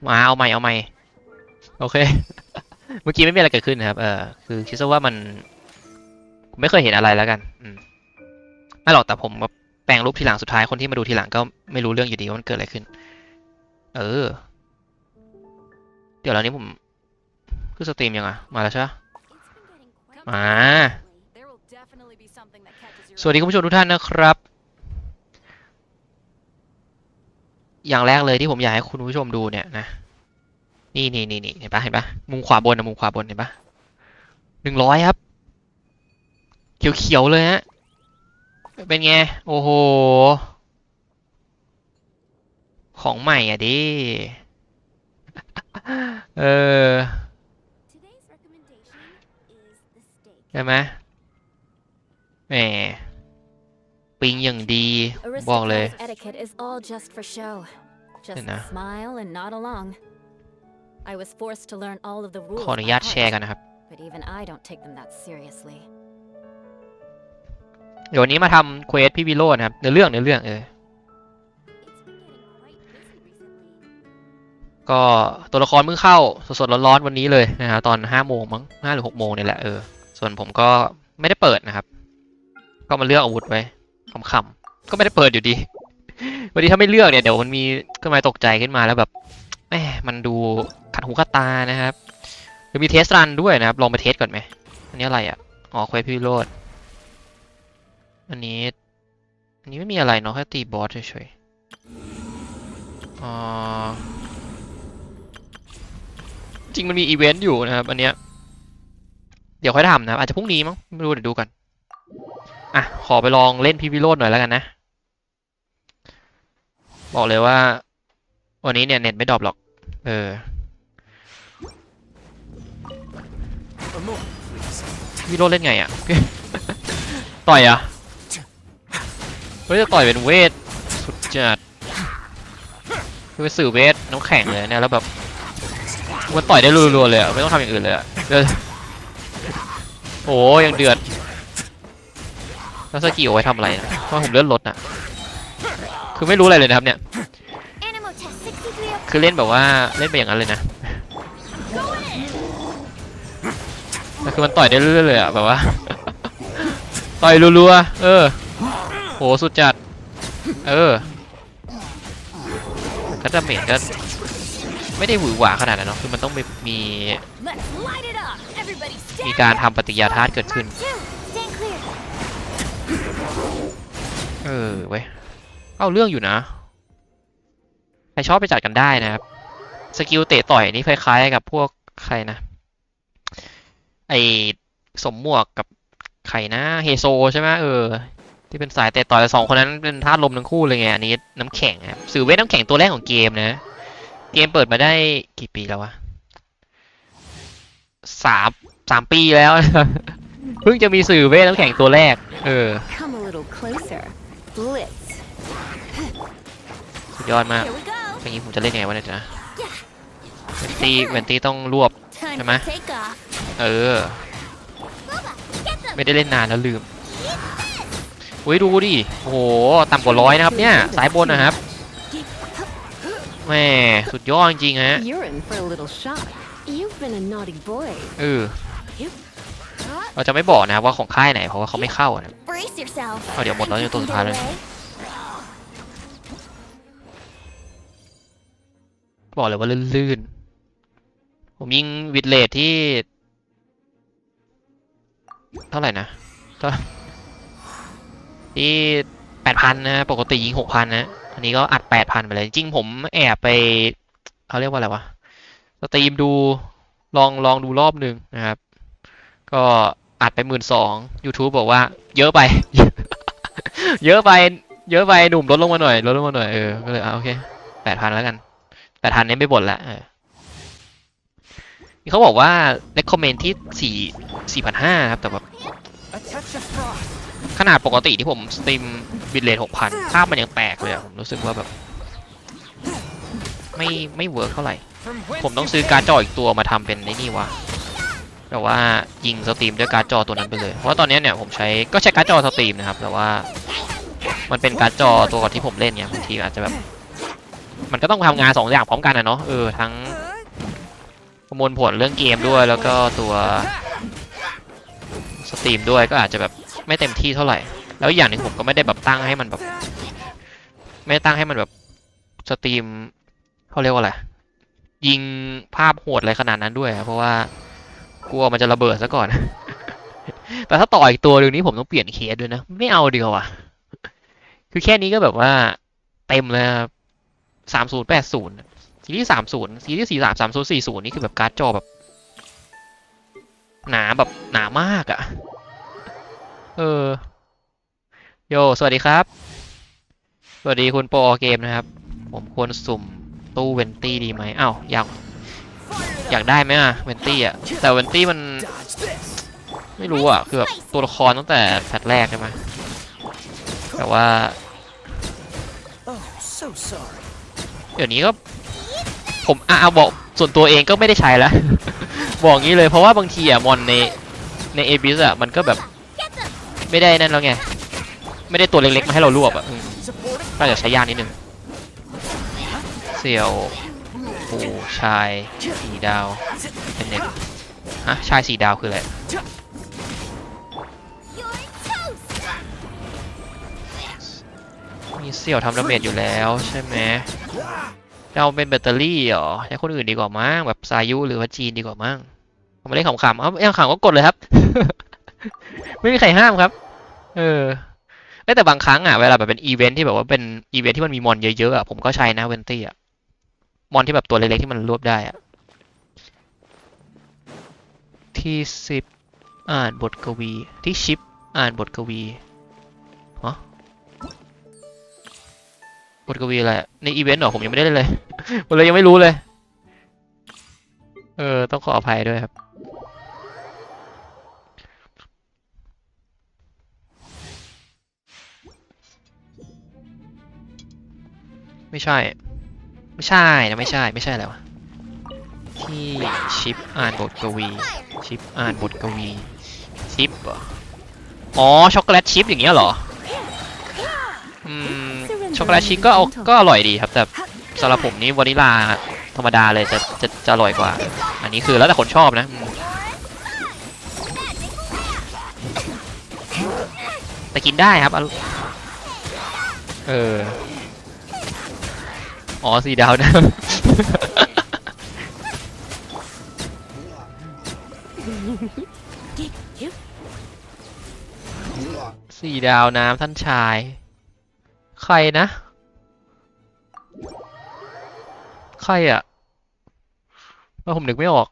มาเอาใหม่โอเค เมื่อกี้ไม่มีอะไรเกิดขึ้นนะครับคือคิดซะว่ามันไม่เคยเห็นอะไรแล้วกันไม่หรอกแต่ผมแปลงรูปทีหลังสุดท้ายคนที่มาดูทีหลังก็ไม่รู้เรื่องอยู่ดีว่ามันเกิดอะไรขึ้นเดี๋ยวแล้วนี้ผมคือสตรีมยังมาแล้วใช่ไหมมาสวัสดีคุณผู้ชมทุกท่านนะครับอย่างแรกเลยที่ผมอยากให้คุณผู้ชมดูเนี่ยนะนี่เห็นปะมุมขวาบนนะมุมขวาบนเห็นปะ100ครับเขียวเลยฮะเป็นไงโอ้โหของใหม่อ่ะดิใช่ไหมแหมปิงอย่างดีบอกเลยเห็นนะขออนุญาตแชร์กันนะครับเดี๋ยววันนี้มาทำเควสพี่วิโรจน์นะครับในเรื่องก็ตัวละครเพิ่งเข้าสดร้อนๆวันนี้เลยนะครับตอน5 โมงมั้ง5 หรือ 6 โมงนี่แหละส่วนผมก็ไม่ได้เปิดนะครับก็มาเลือกอาวุธไว้ขำๆก็ไม่ได้เปิดอยู่ดีวันนี้ถ้าไม่เลือกเนี่ยเดี๋ยวมันมีขึ้นมาตกใจขึ้นมาแล้วแบบมันดูขัดหูขัดตานะครับเดี๋ยวมีเทสรันด้วยนะครับลองไปเทสก่อนไหมอันนี้อะไรอ๋อเควสพี่วิโรจน์อันนี้ไม่มีอะไรเนาะแค่ตีบอสเฉยๆจริงมันมีอีเวนต์อยู่นะครับอันเนี้ยเดี๋ยวค่อยทำนะครับอาจจะพรุ่งนี้มั้งไม่รู้เดี๋ยวดูกันขอไปลองเล่นพี่วิโรจน์หน่อยแล้วกันนะบอกเลยว่าวันนี้เนี่ยเน็ตไม่ดรอปหรอกวิโรจน์เล่นไงต่อยเฮ้ยจะต่อยเป็นเวทสุดจัดคือเป็นสื่อเวทน้ำแข็งเลยเนี่ยแล้วแบบมันต่อยได้รัวๆเลยไม่ต้องทำอย่างอื่นเลยโอ้ยังเดือดแล้วสกิลไว้ทำอะไรนะเพราะผมเลื่อนรถคือไม่รู้อะไรเลยนะครับเนี่ยคือเล่นแบบว่าเล่นไปอย่างนั้นเลยนะแต่คือมันต่อยได้เรื่อยๆเลยแบบว่าต่อยรัวๆโหสุดจัดก็ดาเมจก็ไม่ได้หวือหวาขนาดนั้นเนาะคือมันต้องมีการทำปฏิกิริยาธาตุเกิดขึ้นเว้ยเอาเรื่องอยู่นะใครชอบไปจัดกันได้นะครับสกิลเตะต่อยนี่คล้ายๆกับพวกใครนะไอสมหมวกกับใครนะเฮโซใช่ไหมที่เป็นสายเตะต่อย2 คนนั้นเป็นธาตุลมทั้งคู่เลยไงอันนี้น้ำแข็งครับสื่อเวทน้ำแข็งตัวแรกของเกมนะเกมเปิดมาได้กี่ปีแล้ววะ3 ปีแล้วเพิ่งจะมีสื่อเวทน้ำแข็งตัวแรกสุดยอดมากอย่างนี้ผมจะเล่นยังไงวะเนี่ยนะเวนตี้ต้องรวบใช่ไหมไม่ได้เล่นนานแล้วลืมดูดิโอ้โหต่ำกว่า100นะครับเนี่ยสายบนนะครับแหมสุดยอดจริงๆฮะเราจะไม่บอกนะว่าของค่ายไหนเพราะว่าเขาไม่เข้านะเดี๋ยวหมดแล้วตัวสุดท้ายเลยบอกเลยว่าลื่นๆผมยิงวิดเลทที่เท่าไหร่นะที่ 8,000 นะปกติยิง 6,000 นะอันนี้ก็อัด 8,000 ไปเลยจริงผมแอบไปเขาเรียกว่าอะไรวะสตรีมดูลองดูรอบนึงนะครับก็อัดไป 12,000 YouTube บอกว่าเยอะไป เยอะไปหนุ่มลดลงมาหน่อยก็เลยโอเค 8,000 แล้วกัน 8,000 นี้ไม่บ่นละนี่เขาบอกว่า recommend ที่ 4,500 ครับแต่แบบขนาดปกติที่ผมสตรีมบิตเรท 6,000 ภาพมันยังแตกเลยผมรู้สึกว่าแบบไม่เวิร์กเท่าไหร่ผมต้องซื้อการ์ดจออีกตัวมาทำเป็นนี่วะแต่ว่ายิงสตรีมด้วยการ์ดจอตัวนั้นไปเลยเพราะตอนนี้เนี่ยผมใช้การ์ดจอสตรีมนะครับแต่ว่ามันเป็นการ์ดจอตัวก่อนที่ผมเล่นเนี่ยบางทีอาจจะแบบ มันก็ต้องทำงาน2 อย่างพร้อมกันนะเนาะทั้งประมวลผลเรื่องเกมด้วยแล้วก็ตัวสตรีมด้วยก็อาจจะแบบไม่เต็มที่เท่าไหร่แล้วอย่างหนึ่งผมก็ไม่ได้แบบตั้งให้มันแบบไม่ตั้งให้มันแบบสตรีมเขาเรียกว่าอะไรยิงภาพโหดอะไรขนาดนั้นด้วยเพราะว่ากลัวมันจะระเบิดซะก่อน แต่ถ้าต่ออีกตัวหนึ่งนี้ผมต้องเปลี่ยนเคสด้วยนะไม่เอาดีกว่าคือแค่นี้ก็แบบว่าเต็มเลยครับ3080ซีรีส์30ซีรีส์3040นี่คือแบบการ์ดจอแบบหนาแบบหนามากอ่ะโยสวัสดีครับสวัสดีคุณโปรเกมนะครับผมควรสุ่มตู้เวนตี้ดีไหมอ้าวอยากได้ไหมอะเวนตี้อะแต่เวนตี้มันไม่รู้อะคือแบบตัวละครตั้งแต่แพทแรกใช่ไหมแต่ว่าเดี๋ยวนี้ก็ผมเอาบอกส่วนตัวเองก็ไม่ได้ใช้แล้ว บอกงี้เลยเพราะว่าบางทีอะมอนในเอบิสอะมันก็แบบไม่ได้นั่นแล้วไงไม่ได้ตัวเล็กๆมาให้เรารวบอะก็จะใช้ยากนิดนึงเสี่ยวปูชาย4 ดาวเป็นเน็ตชาย4 ดาวคืออะไรมีเสี่ยวทำดาเมจอยู่แล้วใช่ไหมเราเป็นแบตเตอรี่เหรอใช้คนอื่นดีกว่ามั้งแบบซายุหรือว่าจีนดีกว่ามั้งผมไม่ได้ขำๆยังขำก็กดเลยครับ ไม่มีใครห้ามครับแต่บางครั้งเวลาแบบเป็นอีเวนท์ที่แบบว่าเป็นอีเวนท์ที่มันมีมอนเยอะๆผมก็ใช้นะเวนตี้มอนที่แบบตัวเล็กๆที่มันรวบได้ที่10อ่านบทกวีที่ชิปอ่านบทกวีบทกวีอะไรในอีเวนต์เหรอผมยังไม่ได้เลย ผมเลยยังไม่รู้เลยต้องขออภัยด้วยครับไม่ใช่แล้วะที่ชิปอ่านบทกวีชิปอ่านบทกวีชิปอ๋อช็อกโกแลตชิปอย่างเงี้ยเหรอช็อกโกแลตชิปก็อร่อยดีครับแต่สำหรับผมนี่วานิลาธรรมดาเลยจะอร่อยกว่าอันนี้คือแล้วแต่คนชอบนะแต่กินได้ครับอ๋อ4 ดาวนะ 4 ดาวน้ำท่านชายใครนะใครอะว่าผมนึกไม่ออก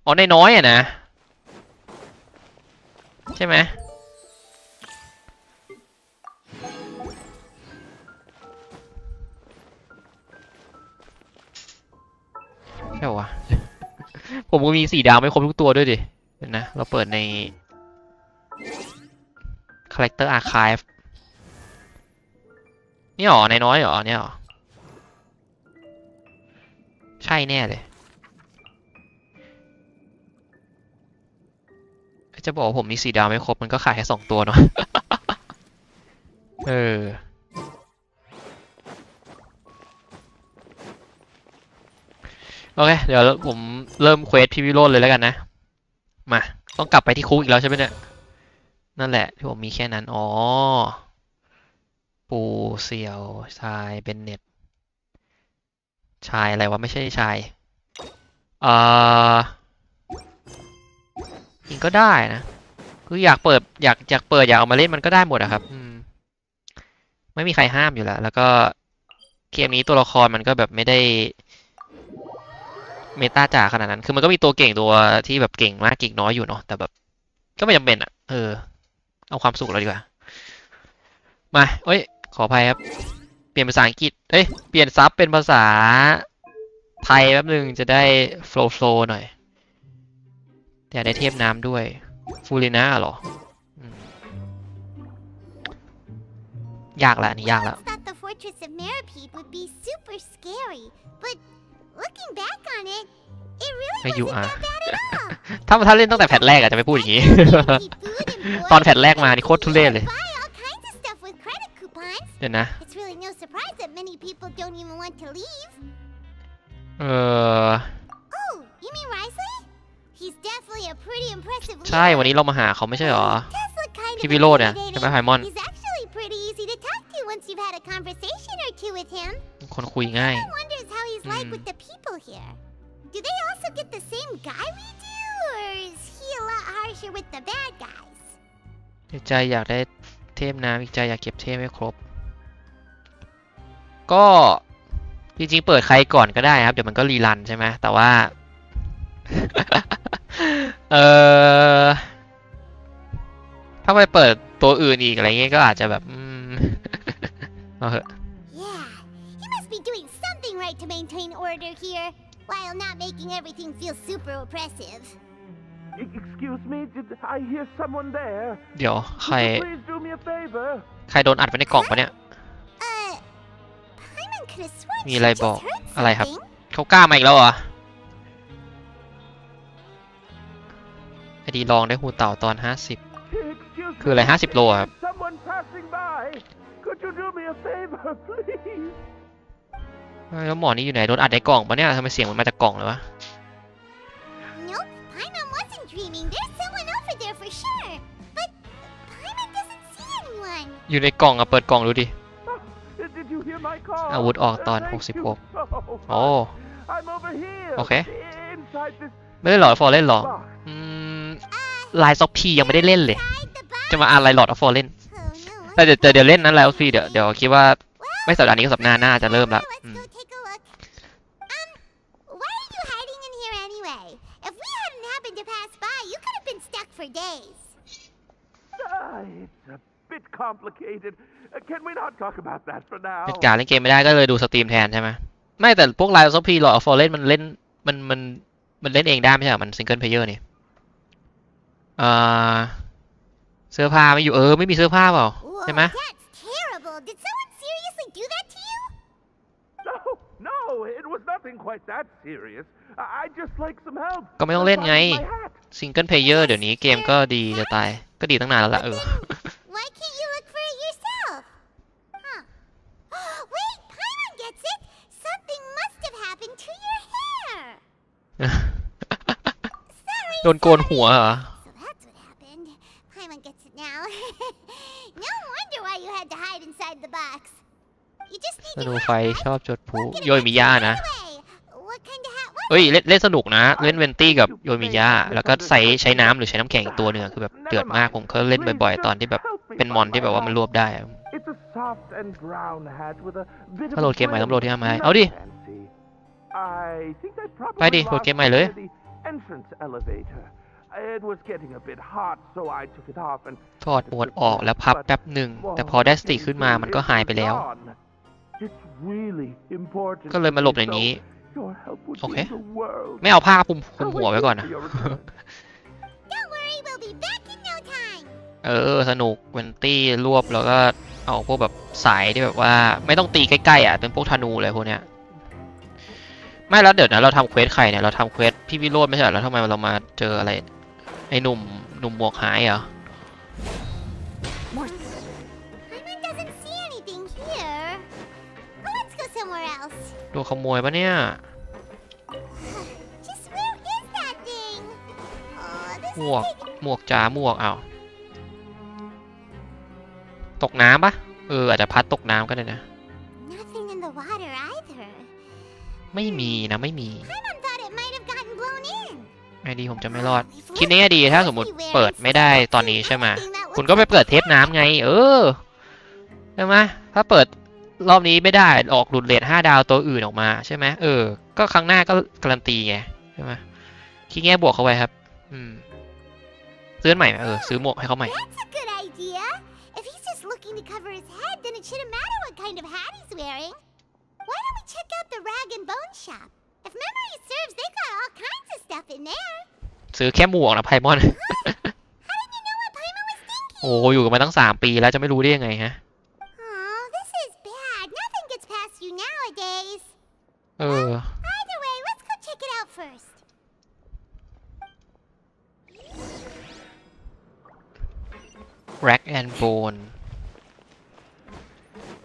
อ๋อในน้อยอะนะใช่ไหมใช่วะ ผมก็มี4 ดาวไม่ครบทุกตัวด้วยดิเห็นนะเราเปิดใน Character Archive นี่หรอในน้อยหรอเนี่ยหรอใช่แน่เลยจะบอกว่าผมมี4 ดาวไม่ครบมันก็ขายแค่2 ตัวเนาะ โอเคเดี๋ยวผมเริ่มเควสพี่วิโรจน์เลยแล้วกันนะมาต้องกลับไปที่คุกอีกแล้วใช่ไหมเนี่ยนั่นแหละที่ผมมีแค่นั้นอ๋อปูเสี่ยวชายเบนเน็ตชายอะไรวะไม่ใช่ชายจริงก็ได้นะคืออยากเปิดอยากเอามาเล่นมันก็ได้หมดอะครับไม่มีใครห้ามอยู่แล้วแล้วก็เกมนี้ตัวละครมันก็แบบไม่ได้เมตาจ๋าขนาดนั้นคือมันก็มีตัวเก่งตัวที่แบบเก่งมากเก่งน้อยอยู่เนาะแต่แบบก็ไม่จำเป็นอะเอาความสุขเราดีกว่ามาขออภัยครับเปลี่ยนภาษาอังกฤษเปลี่ยนซับเป็นภาษาไทยแป๊บนึงจะได้โฟล์หน่อยแต่ได้เทพน้ำด้วยฟูริน่าเหรอยากละนี่ยากละไม่อยู่ถ้าเล่นตั้งแต่แพทแรกอาจจะไม่พูดอย่างนี้ ตอนแพทแรกมานี่โคตรทุเรศเลย เดี๋ยวนะ It's really no surprise that many people don't even want to leave. เออ Oh, you mean Risley? He's definitely a pretty impressive leader. ใช่วันนี้เรามาหาเขาไม่ใช่หรอ Tesla kind พี่ of วิโรจน์เนี่ยใช่ไหมไพมอน He's actually pretty easy to talk to once you've had a conversation or two with him. คนคุยง่าย Everyone wonders how he's like with the people here. Do they also get the same guy we do, or is he a lot harsher with the bad guys? อีกใจอยากได้เทพน้ำอีกใจอยากเก็บเทพให้ครบก็จริงๆเปิดใครก่อนก็ได้ครับเดี๋ยวมันก็รีรันใช่ไหมแต่ว่า ถ้าไปเปิดตัวอื่นอีกอะไรเงี้ยก็อาจจะแบบเอาเหอะ Yeah, he must be doing something right to maintain order here, while not making everything feel super oppressive. Excuse me, did I hear someone there? เดี๋ยวใคร Please do me a favor. ใครโดนอัดไว้ในกล่องปะเนี่ย Paimon could have sworn มี she อะไร just บอก heard อะไรครับ something. เขากล้ามาอีกแล้วเหรอไอดีลองได้หูเต่าตอน 50 Excuse คืออะไร me, 50 โลครับ someone passing by. Could you do me a favor, please? แล้วหมอนี่อยู่ไหนโดนอัดในกล่องปะเนี่ยทำไมเสียงมันมาจากกล่องเลยวะ Nope, Paimon wasn't dreaming. There's someone over there for sure. But Paimon doesn't see anyone. อยู่ในกล่องอะเปิดกล่องดูดิ Did you hear my call? อาวุธออกตอน Thank you 66 so โอ้ much. I'm over here. โอเค Inside this ไม่ได้หลอดฟอร์เล่นหรอ box. ไลน์ซ็อกพียังไม่ได้เล่นเลย Inside the box. จะมาอ่านไลน์หลอดออฟฟอร์เล่น Oh no. แต่เดี๋ยวเล่นนั้นไลน์ซ็อกพีเดี๋ยวคิดว่าไม่สัปดาห์นี้ก็สัปดาห์หน้าจะเริ่มละ Let's go take a look. Why are you hiding in here anyway? If we hadn't happened to pass by, you could have been stuck for days. It's a bit complicated. Can we not talk about that for now? เหตุการณ์เล่นเกมไม่ได้ก็เลยดูสตรีมแทนใช่ไหมไม่แต่พวกไลน์ซ็อกพีหลอดออฟฟอร์เล่นมันเล่นมันเล่นเองได้ไม่ใช่เหรอมันซิงเกิลเพลเยอร์นี่เสื้อผ้าไม่อยู่ไม่มีเสื้อผ้าเปล่า Whoa, ใช่ไหม that's terrible. Did someone seriously do that to you? No, it was nothing quite that serious. I just like some help. ก็ไม่ต้องเล่นไง finding my hat. ซิงเกิลเพลเยอร์เดี๋ยวนี้เกมก็ดีจะตายก็ดีตั้งนานแล้วล่ะWhy can't you look for it yourself? Huh. Wait, Paimon gets it. Something must have happened to your hair. Sorry. โดนโกนหัวเหรอ So that's what happened. Paimon gets it now. No wonder why you had to hide inside the box. You just ธ need นู to ไฟ hide, ชอบ right? จุดพลุ We'll get โยยมิย่านะ Anyway, what kind of hat was เฮ้ยเล่นสนุกนะเล่นเวนตี้กับโยยมิย่าแล้วก็ใช้น้ำหรือใช้น้ำแข็งอีกตัวหนึ่งคือแบบเดือดมากผมก็เล่นบ่อยๆตอนที่แบบเป็นมอนที่แบบว่ามันรวบได้ It's a soft and brown hat with a bit of ถ้าโหลดเกมใหม่ต้องโหลดที่ทำไม Not เอาดิ fancy. I think I probably ไปดิโหลดเกมใหม่เลย lost the entrance elevator. It was getting a bit hot, so I took it off and ถอดหมวดออกแล้วพับแป๊บหนึ่งแต่พอได้สติขึ้นมามันก็หายไปแล้ว It's really important ก็เลยมาหลบในนี้ Your help would โอเค mean the world. ไม่เอาผ้าคลุมหัวไว้ก่อนนะ Don't worry, we'll be back in no time. สนุกเวนตี้รวบแล้วก็เอาพวกแบบสายที่แบบว่าไม่ต้องตีใกล้ๆเป็นพวกธนูเลยพวกเนี้ยไม่แล้วเดี๋ยวนะเราทำเควสใครเนี่ยเราทำเควสพี่วิโรจน์ไม่ใช่เหรอแล้วทำไมเรามาเจออะไรไอ้หนุ่มหมวกหายเหรอ Paimon doesn't see anything here. Well, let's go somewhere else. โดนขโมยปะเนี่ย Just where is that thing? Oh, this หม is วก taking หมวกจ๋าหมวกเอาตกน้ำปะอาจจะพัดตกน้ำก็ได้นะ nothing in the water either. ไม่มีนะไม่มี Paimon thought it might have gotten blown in. ไอดีผมจะไม่รอดคิดนี้ดีถ้าสมมติเปิดไม่ได้ตอนนี้ใช่ไหม Something that คุณ looks ก็ไป like เปิดเทปน้ำไงใช่ไหมถ้าเปิดรอบนี้ไม่ได้ออกหลุดเรท5 ดาวตัวอื่นออกมาใช่ไหมก็ครั้งหน้าก็การันตีไงใช่ไหมคิดแง่บวกเข้าไว้ครับซื้อใหม่ไหมซื้อหมวกให้เขาใหม่ That's a good idea. If he's just looking to cover his head, then it shouldn't matter what kind of hat he's wearing. Why don't we check out the rag and bone shop? If memory serves, they got all kinds of stuff in there. ซื้อแค่หมวกนะไพมอน How did you know what Paimon was thinking? โอ้อยู่กันมาตั้ง3 ปีแล้วจะไม่รู้ได้ยังไงฮะ Oh, this is bad. Nothing gets past you nowadays. เออ Either way, let's go check it out first. Rag and Bone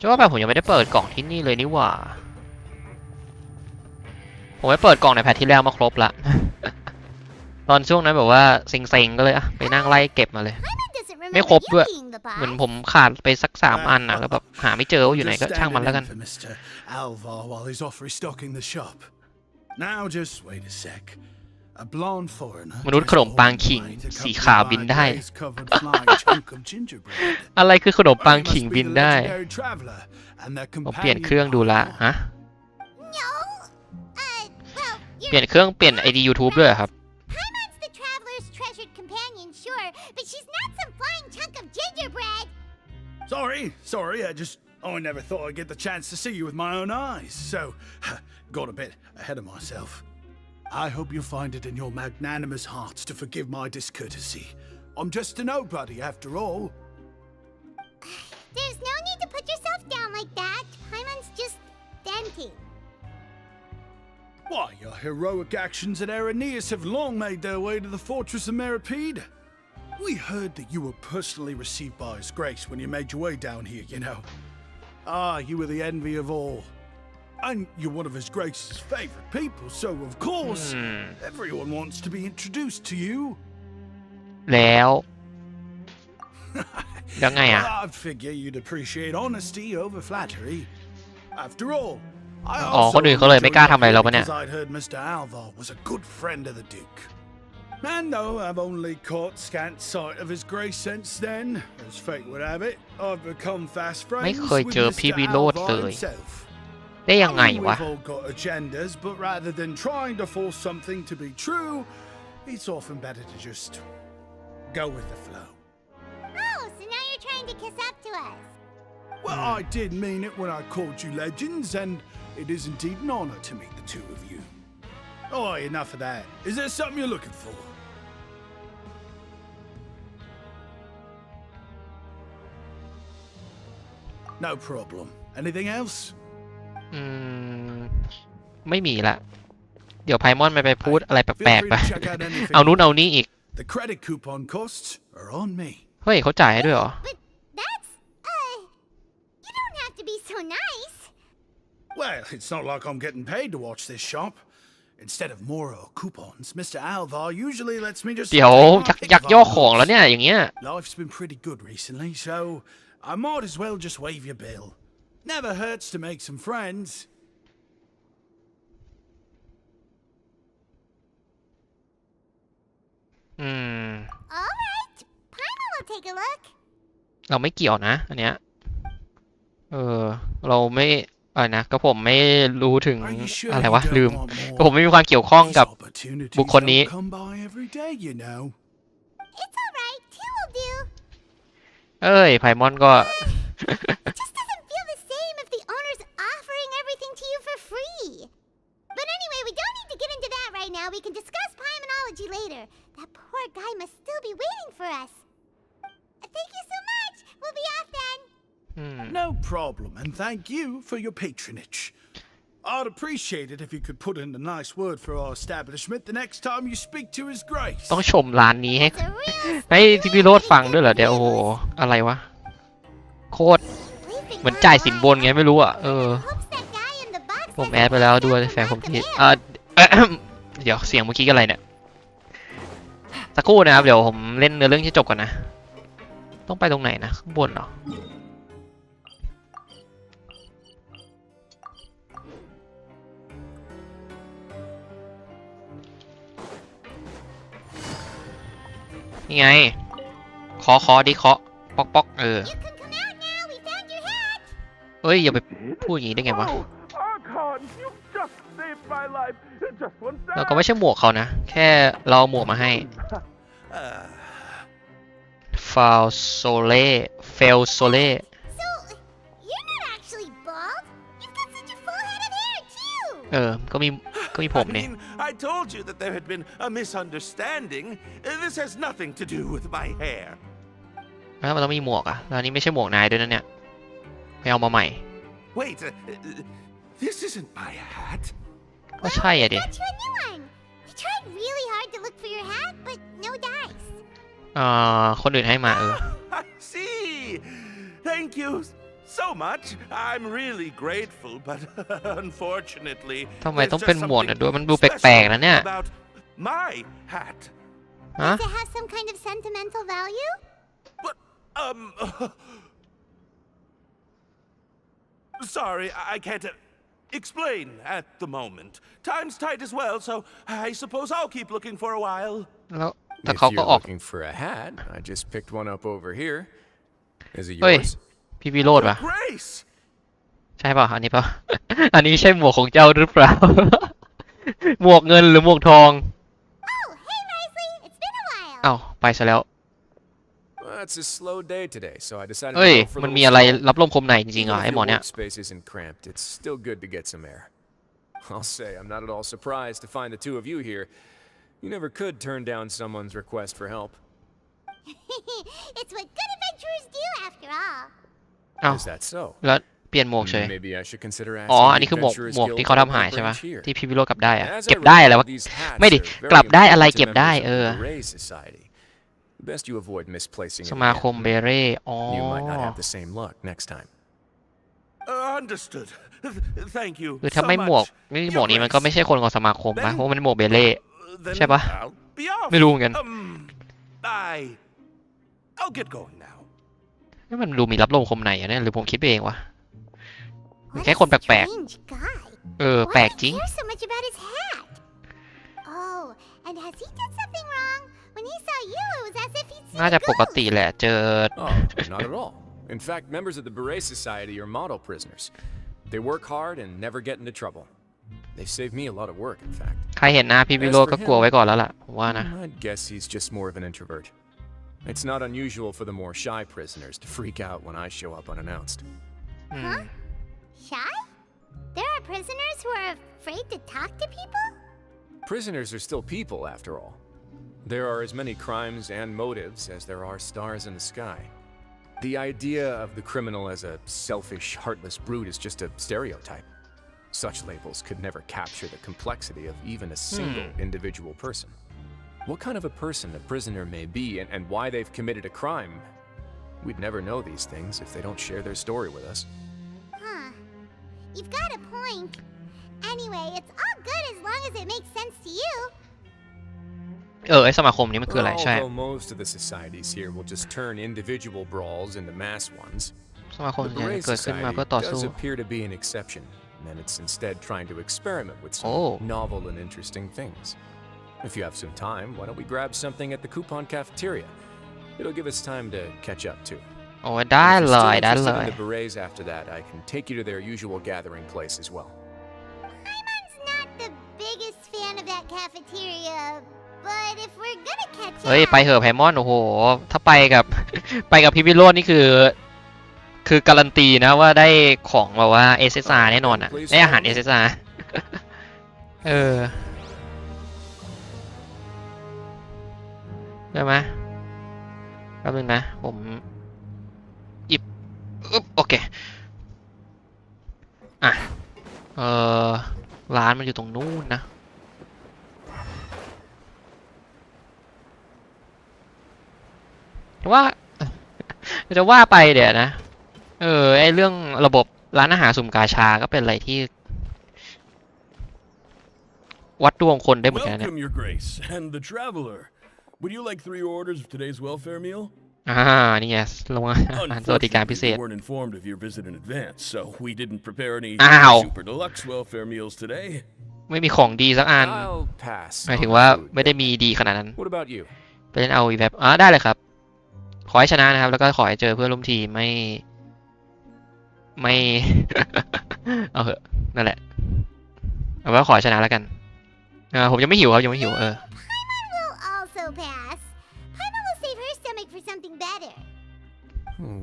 จะว่าแบบผมยังไม่ได้เปิดกล่องที่นี่เลยนี่หว่าผมไปเปิดกล่องในแพทที่แล้วมาครบละ ตอนช่วงนั้นแบบว่าเซ็งๆก็เลยอะไปนั่งไล่เก็บมาเลย ไม่ครบด้วยเหมือนผมขาดไปสัก3 อันนะแล้วแบบหาไม่เจอว่าอยู่ไหนก็ช่างมันแล้วกัน มนุษย์ขนมปังขิงสีขาวบินได้ อะไรคือขนมปังขิงบินได้ผมเปลี่ยนเครื่องดูละฮะเปลี่ยนเครื่องเปลี่ยน ID YouTube ด้วยครับSorry, I never thought I'd get the chance to see you with my own eyes, so got a bit ahead of myself. I hope you find it in your magnanimous hearts to forgive my discourtesy. I'm just a nobody after all. There's no need to put yourself down like that. Paimon's just venting. Why, your heroic actions at Aeneas have long made their way to the fortress of Meripede. We heard that you were personally received by His Grace when you made your way down here, you know. You were the envy of all. And you're one of His Grace's favorite people, so of course, everyone wants to be introduced to you. แล้วยังไงอะ I figure you'd appreciate honesty over flattery. After all, I คนอื่นเขาเลยไม่กล้าทำอะไรเราปะเนี่ย because I'd heard Mr. Alvar was a good friend of the Duke. And though I've only caught scant sight of His Grace since then, as fate would have it, I've become fast friends ไม่เคย with เจอพี่ Mr. วิโรจน์ Alvar เลย himself. ได้ยังไงวะ We've all got agendas, but rather than trying to force something to be true, it's often better to just go with the flow. Oh, so now you're trying to kiss up to us. Well, I did mean it when I called you legends, and it is indeed an honor to meet the two of you. Oh, enough of that. Is there something you're looking for? No problem. Anything else? ไม่มีละเดี๋ยวไพมอนไปพูดอะไรแปลกๆไป เอานู้นเอานี่อีก The credit coupon costs are on me. เฮ้ยเขาจ่ายให้ด้วยเหรอ But that's, you don't have to be so nice. Well, it's not like I'm getting paid to watch this shop. Instead of more coupons, Mr. Alvar usually lets me just เดี๋ยวยักย่อของแล้วเนี่ยอย่างเงี้ย Life's been pretty good recently, so I might as well just waive your bill. Never hurts to make some friends. All right, Paimon will take a look. เราไม่เกี่ยวนะอันเนี้ยเราไม่อะไรนะก็ผมไม่รู้ถึง Are you sure อะไร you วะ don't ลืม want ก็ผม more? ไม่มีความเกี่ยวข้องกับ These opportunities บุคคลนี้ don't come by every day, you know. It's all right, two will do. เอ้ยไพมอนก็ It just doesn't feel the same if the owner's offering everything to you for free. But anyway, we don't need to get into that right now. We can discuss Paimonology later. That poor guy must still be waiting for us. Thank you so much. We'll be off then. No problem, and thank you for your patronage. I'd appreciate it if you could put in a nice word for our establishment the next time you speak to His Grace. ต้องชมร้านนี้ให้ It's a real ให้พี่โรดฟังด้วยเหรอเดี๋ยวโอ้โหอะไรวะโคตร เหมือนจ่ายสินบนไงไม่รู้อ่ะhopes that guy in the box ผม has แอดไปแล้วด้วย something แฟนผม from ที่ him. เดี๋ยวเสียงเมื่อกี้กันอะไรเนี่ยสักครู่นะครับเดี๋ยวผมเล่นเนื้อเรื่องที่จบก่อนนะต้องไปตรงไหนนะข้างบนเหรอนี่ไงเคาะดิเคาะป๊อกYou can come out now. We found your hat. เอ้ยอย่าไปพูดอย่างนี้ได้ไงวะ Oh, Archon, you just saved my life. Just one เรา second. ก็ไม่ใช่หมวกเขานะแค่เราหมวกมาให้ฟาวโซเล่เฟลโซเล่ So, you're not actually bald. You've got such a full head of hair too. ก็มีผมเนี่ย I told you that there had been a misunderstanding. This has nothing to do with my hair. แล้วมันต้องมีหมวกอ่ะแล้วอันนี้ไม่ใช่หมวกนายด้วยนะเนี่ยไปเอามาใหม่ Wait, this isn't my hat. ก็ใช่อ่ะ We ดิ got you a new one. We tried really hard to look for your hat, but no dice. คนอื่นให้มาI see. Thank you so much. I'm really grateful, but unfortunately, ทำไม there's ต้อง just เป็นหมวก something เนี่ยด้วยมันดูแปลกๆนะเนี่ย about my hat. ฮะ Does it have some kind of sentimental value? But sorry, I can't explain at the moment. Time's tight as well, so I suppose I'll keep looking for a while. แล้วแต่ If เขาก็ you're ออก looking for a hat, I just picked one up over here. Is it เฮ้ย yours? พี่วิโรจน์ปะ Grace! ใช่ป่ะอันนี้ป่ะ อันนี้ใช่หมวกของเจ้าหรือเปล่า หมวกเงินหรือหมวกทอง Oh, hey, Risley. It's been a while. อ้าวไปซะแล้ว Well, it's a slow day today, so I decided เฮ้ย to go for a มัน little มีอะไร stroll. รับลมคมในจริงๆเหร Even อ if ไอ้หมอ your เนี่ย workspace isn't cramped, it's still good to get some air. I'll say I'm not at all surprised to find the two of you here. You never could turn down someone's request for help. It's what good adventurers do, after all. อ้าว Is that so? แล้วเปลี่ยนหมวกเฉย Maybe I should consider อ๋อ asking อัน the นี้คือหมวก Adventurers หมวก Guild ที่เขา to ทำหาย open a ใช่ปะ branch here. ที่พี่วิโรจน์กลับได้อะ As I เก็บได้อะไร read, วะ these hats ไม่ดิ are very กลับได้อะไร important to เก็บได้ members of เออ the Beret Society. Best you avoid misplacing it สมาค again. มเบเร่อ๋อ You might not have the same luck next time. Understood. Thank you คือถ้า so ไม่หมวก much. ไม่หมวกนี้มันก็ไม่ใช่คนของสมาคมปะเพราะมันเป็นหมวกเบเร่ Then ใช่ปะ I'll be off. ไม่รู้เหมือนกัน I'll get going now. นี่มันดูมีรับลมคมในอะเนี่ยหรือผมคิดไปเองวะ What Cái a con bạc bạc. strange guy. เออ Why แปลก do จริง you care so much about his hat? Oh, and has he done something wrong? When he saw you, it was as if he'd seen น่า a จะปก ghost. ติแหละเจอ Oh, not at all. In fact, members of the Beret Society are model prisoners. They work hard and never get into trouble. They've saved me a lot of work, in fact. ใครเห็นหน้าพี่วิโรจน์ก็กลัวไว้ก่อนแล้วล่ะผมว่านะ I'd guess he's just more of an introvert. It's not unusual for the more shy prisoners to freak out when I show up unannounced. อืม Shy? There are prisoners who are afraid to talk to people? Prisoners are still people, after all. There are as many crimes and motives as there are stars in the sky. The idea of the criminal as a selfish, heartless brute is just a stereotype. Such labels could never capture the complexity of even a single individual person. What kind of a person a prisoner may be and why they've committed a crime, we'd never know these things if they don't share their story with us. Huh. You've got a point. Anyway, it's all good as long as it makes sense to you. ไอสมาคมนี้มันคืออะไรใช่ Although most of the societies here will just turn individual brawls into mass ones, สมาคม the เนี่ย Beret เกิดขึ้นมา Society เพื่อต่อสู้ does appear to be an exception, and it's instead trying to experiment with some Oh. novel and interesting things. If you have some time, why don't we grab something at the Coupon Cafeteria? It'll give us time to catch up too. โอ้ยได้ And if เล you're still ยได้ interested เลย in the Berets after that, I can take you to their usual gathering place as well. Paimon's not the biggest fan of that cafeteria, but if we're gonna catch เฮ้ย up... ไปเหอะไพมอนโอ้โห ถ้าไปกับ ไปกับพี่วิโรจน์นี่คือการันตีนะว่าได้ของแบบว่า SSR แน่นอนอ่ะได้อาหาร SSR เออได้ไหมแป๊บนึงนะผมหยิบอึ๊บโอเคอ่ะร้านมันอยู่ตรงนู้นนะว่า จะว่าไปเดี๋ยวนะไอเรื่องระบบร้านอาหารสุ่มกาชาก็เป็นอะไรที่วัดดวงคนได้เหมือนกันเนี่ย Welcome, Your Grace, and the traveler. Would you like 3 orders of today's welfare meal? นี่ไงลงอาหารสวัสดิการพิเศษ we weren't informed of your visit in advance, so we didn't prepare any Ow. super deluxe welfare meals today. ไม่มีของดีสักอัน I'll pass. หมาย on ถึง the ว่า food, ไม่ได้ but มีดีขนาดนั้น What about you? ไปเล่นเอาอีแบบได้เลยครับ ขอให้ชนะนะครับ แล้วก็ขอให้เจอเพื่อนร่วมทีมไม่ เอาเหอะนั่นแหละเอาว่าขอให้ชนะแล้วกันผมยังไม่หิวครับยังไม่หิวPaimon will also pass. Paimon will save her stomach for something better.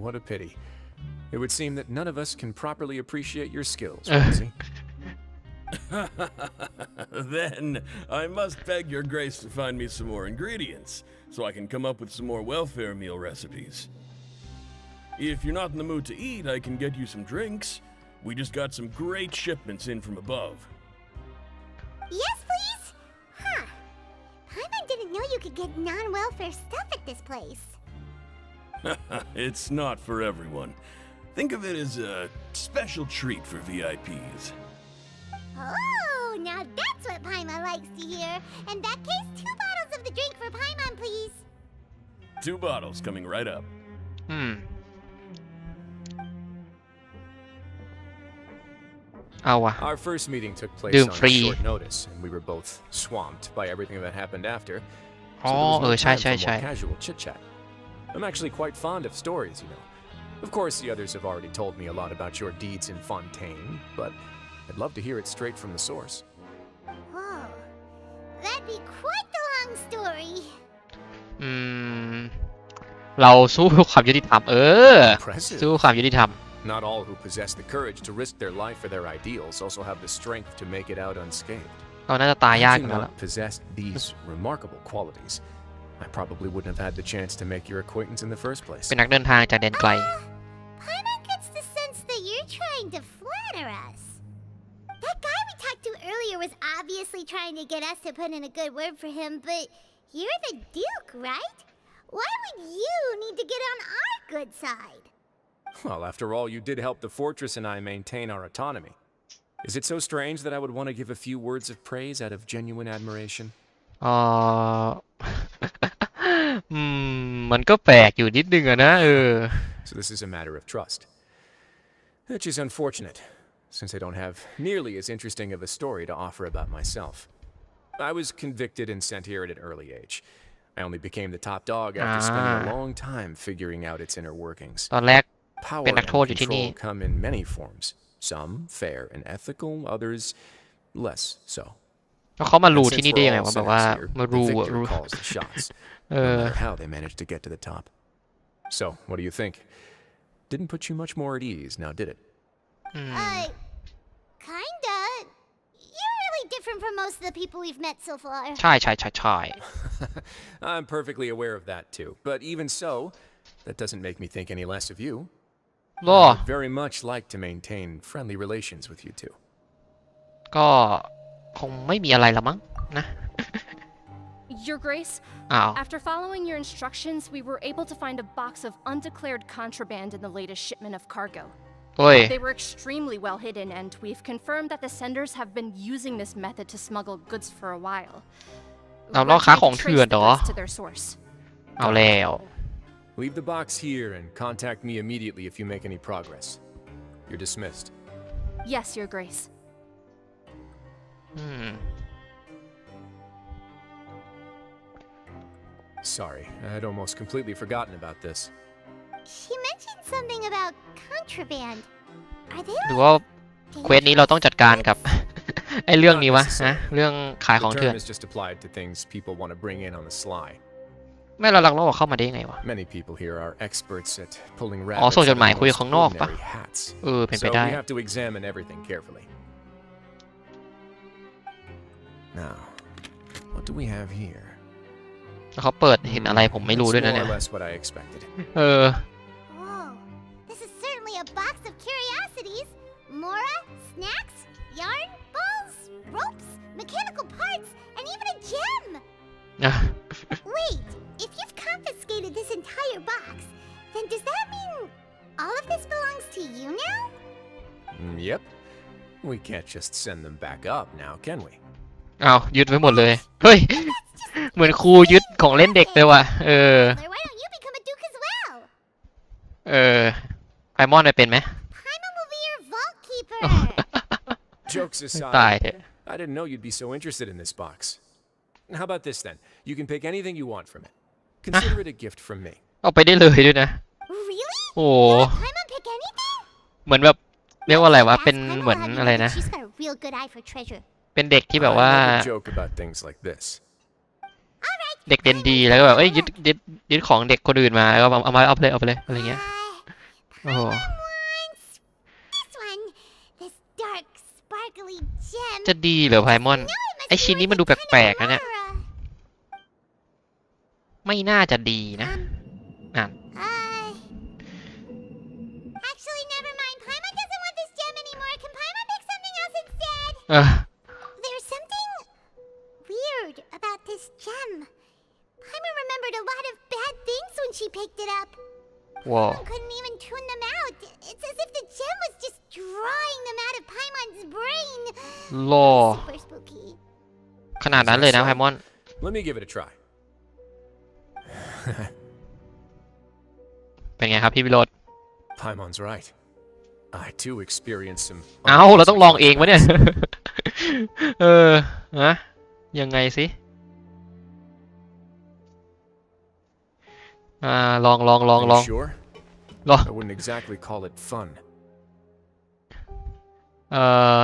What a pity. It would seem that none of us can properly appreciate your skills, Rosie. Then I must beg Your Grace to find me some more ingredients, so I can come up with some more welfare meal recipes. If you're not in the mood to eat, I can get you some drinks. We just got some great shipments in from above. Yes, please? Huh. Paimon didn't know you could get non-welfare stuff at this place. It's not for everyone. Think of it as a special treat for VIPs. Oh, now that's what Paimon likes to hear. In that case, 2 bottles of the drink for Paimon, please. 2 bottles coming right up. เอาวะ Our first meeting took place Doom on free. short notice, and we were both swamped by everything that happened after. So อ๋อ there was no time for ใช่ more casual chit-chat. I'm actually quite fond of stories, you know. Of course, the others have already told me a lot about your deeds in Fontaine, but I'd love to hear it straight from the source. Whoa, that'd be quite the long story. เราสู้ความยุติธรรมImpressive. สู้ความยุติธรรม Not all who possess the courage to risk their life for their ideals also have the strength to make it out unscathed. เราน่าจะตายยาก Had กั you นแล้วล่ะ not possessed these remarkable qualities, I probably wouldn't have had the chance to make your acquaintance in the first place. เป็นนักเดินทางจากแดนไกล Paimon gets the sense that you're trying to flatter us. That guy we talked to earlier was obviously trying to get us to put in a good word for him, but you're the Duke, right? Why would you need to get on our good side? Well, after all, you did help the fortress and I maintain our autonomy. Is it so strange that I would want to give a few words of praise out of genuine admiration? มันก็แปลกอยู่นิดนึงอะนะSo this is a matter of trust. Which is unfortunate, since I don't have nearly as interesting of a story to offer about myself. I was convicted and sent here at an early age. I only became the top dog after spending a long time figuring out its inner workings. ตอนแรก Power เป็นนัก and โทษอยู่ที่นี่ control come in many forms. Some fair and ethical, others less so. แล้วเขามา And รู้ since ที่นี่ได้ we're ยังไง all วะแบบว่า sinners here, มา the รู้ victor calls the shots, no matter how they manage to get to the top. So, what do you think? Didn't put you much more at ease, now did it? Kinda. You're really different from most of the people we've met so far. ใช่ I'm perfectly aware of that too. But even so, that doesn't make me think any less of you. ก็ I'd very much like to maintain friendly relations with you two. ก็คงไม่มีอะไรละมั้งนะ Your Grace, อ้าว after following your instructions, we were able to find a box of undeclared contraband in the latest shipment of cargo. เฮ้ย They were extremely well hidden, and we've confirmed that the senders have been using this method to smuggle goods for a while. เอา We're ล่อค้า trying ของ to เถื่อน trace เหร the อ goods to their source. เอาแล้ว Leave the box here and contact me immediately if you make any progress. You're dismissed. Yes, Your Grace. Sorry, I'd almost completely forgotten about this. She mentioned something about contraband. Are they หรือว่าเควสนี้เราต้องจัดการกับ ไอ้เรื่องนี้วะนะเรื่องขายของ The เถื่อน term is just applied to things people want to bring in on the sly. ไม่เราลักลอบเข้ามาได้ยังไงวะ Many people here are experts at pulling อ๋อ rabbits ส่ง out จ of ดหมาย the คุย most ข้างนอกปะ ordinary hats. เป็นไป So ได้ we have to examine everything carefully. Now, what do we have here? แล้วเขาเปิดเห็นอะไรผมไม่รู้ด้วยนะ It's เนี่ more ย or less what I expected. Whoa, this is certainly a box of curiosities. Mora, snacks, yarn, balls, ropes, mechanical parts, and even a gem. Wait, if you've confiscated this entire box, then does that mean all of this belongs to you now? Yep. We can't just send them back up now, can we? อ้าวยึดไว้หมดเลย เฮ้ย เหมือนครูยึดของเล่นเด็กเลยว่ะ Why don't you become a duke as well? ไพมอนไปเป็นไหม Paimon will be your vault keeper. Jokes ตาย aside, เถอะ I didn't know you'd be so interested in this box. How about this then? You can pick anything you want from it. Consider it a gift from me. เอาไปได้เลยด้วยนะ Really? โอ้ Let Paimon pick anything? เหมือนแบบเรียกว่าอะไรวะ Ask เป็น Paimon เหมือน how you อะไร know นะ that she's got a real good eye for treasure. เป็นเด็กที่แบบว่า I never joke about things like this. เด็กเรียนดีแล้วก็แบบยึดของเด็กคนอื่นมาแล้วก็เอาไปเลยอะไรเงี้ย โอ้โห This one, this dark, sparkly gem. จะดีเหรอไพมอน ไอชิ้นนี้มันดูแปลกๆนะเนี่ย ไม่น่าจะดีนะ Actually, never mind. Paimon doesn't want this gem anymore. Can Paimon pick something else instead? เออ There's something weird about this gem. Paimon remembered a lot of bad things when she picked it up. ว้าว Paimon couldn't even tune them out. It's as รอ Super spooky. ขนาดนั้นเลยนะไพมอน Let me give it a try. เป็นไงครับพี่วิโรจน์ Paimon's right. I too experienced some. เอ้าเราต้องลองเองวะเนี่ย ฮะยังไงสิลอง Are you sure? ลอง I wouldn't exactly call it fun.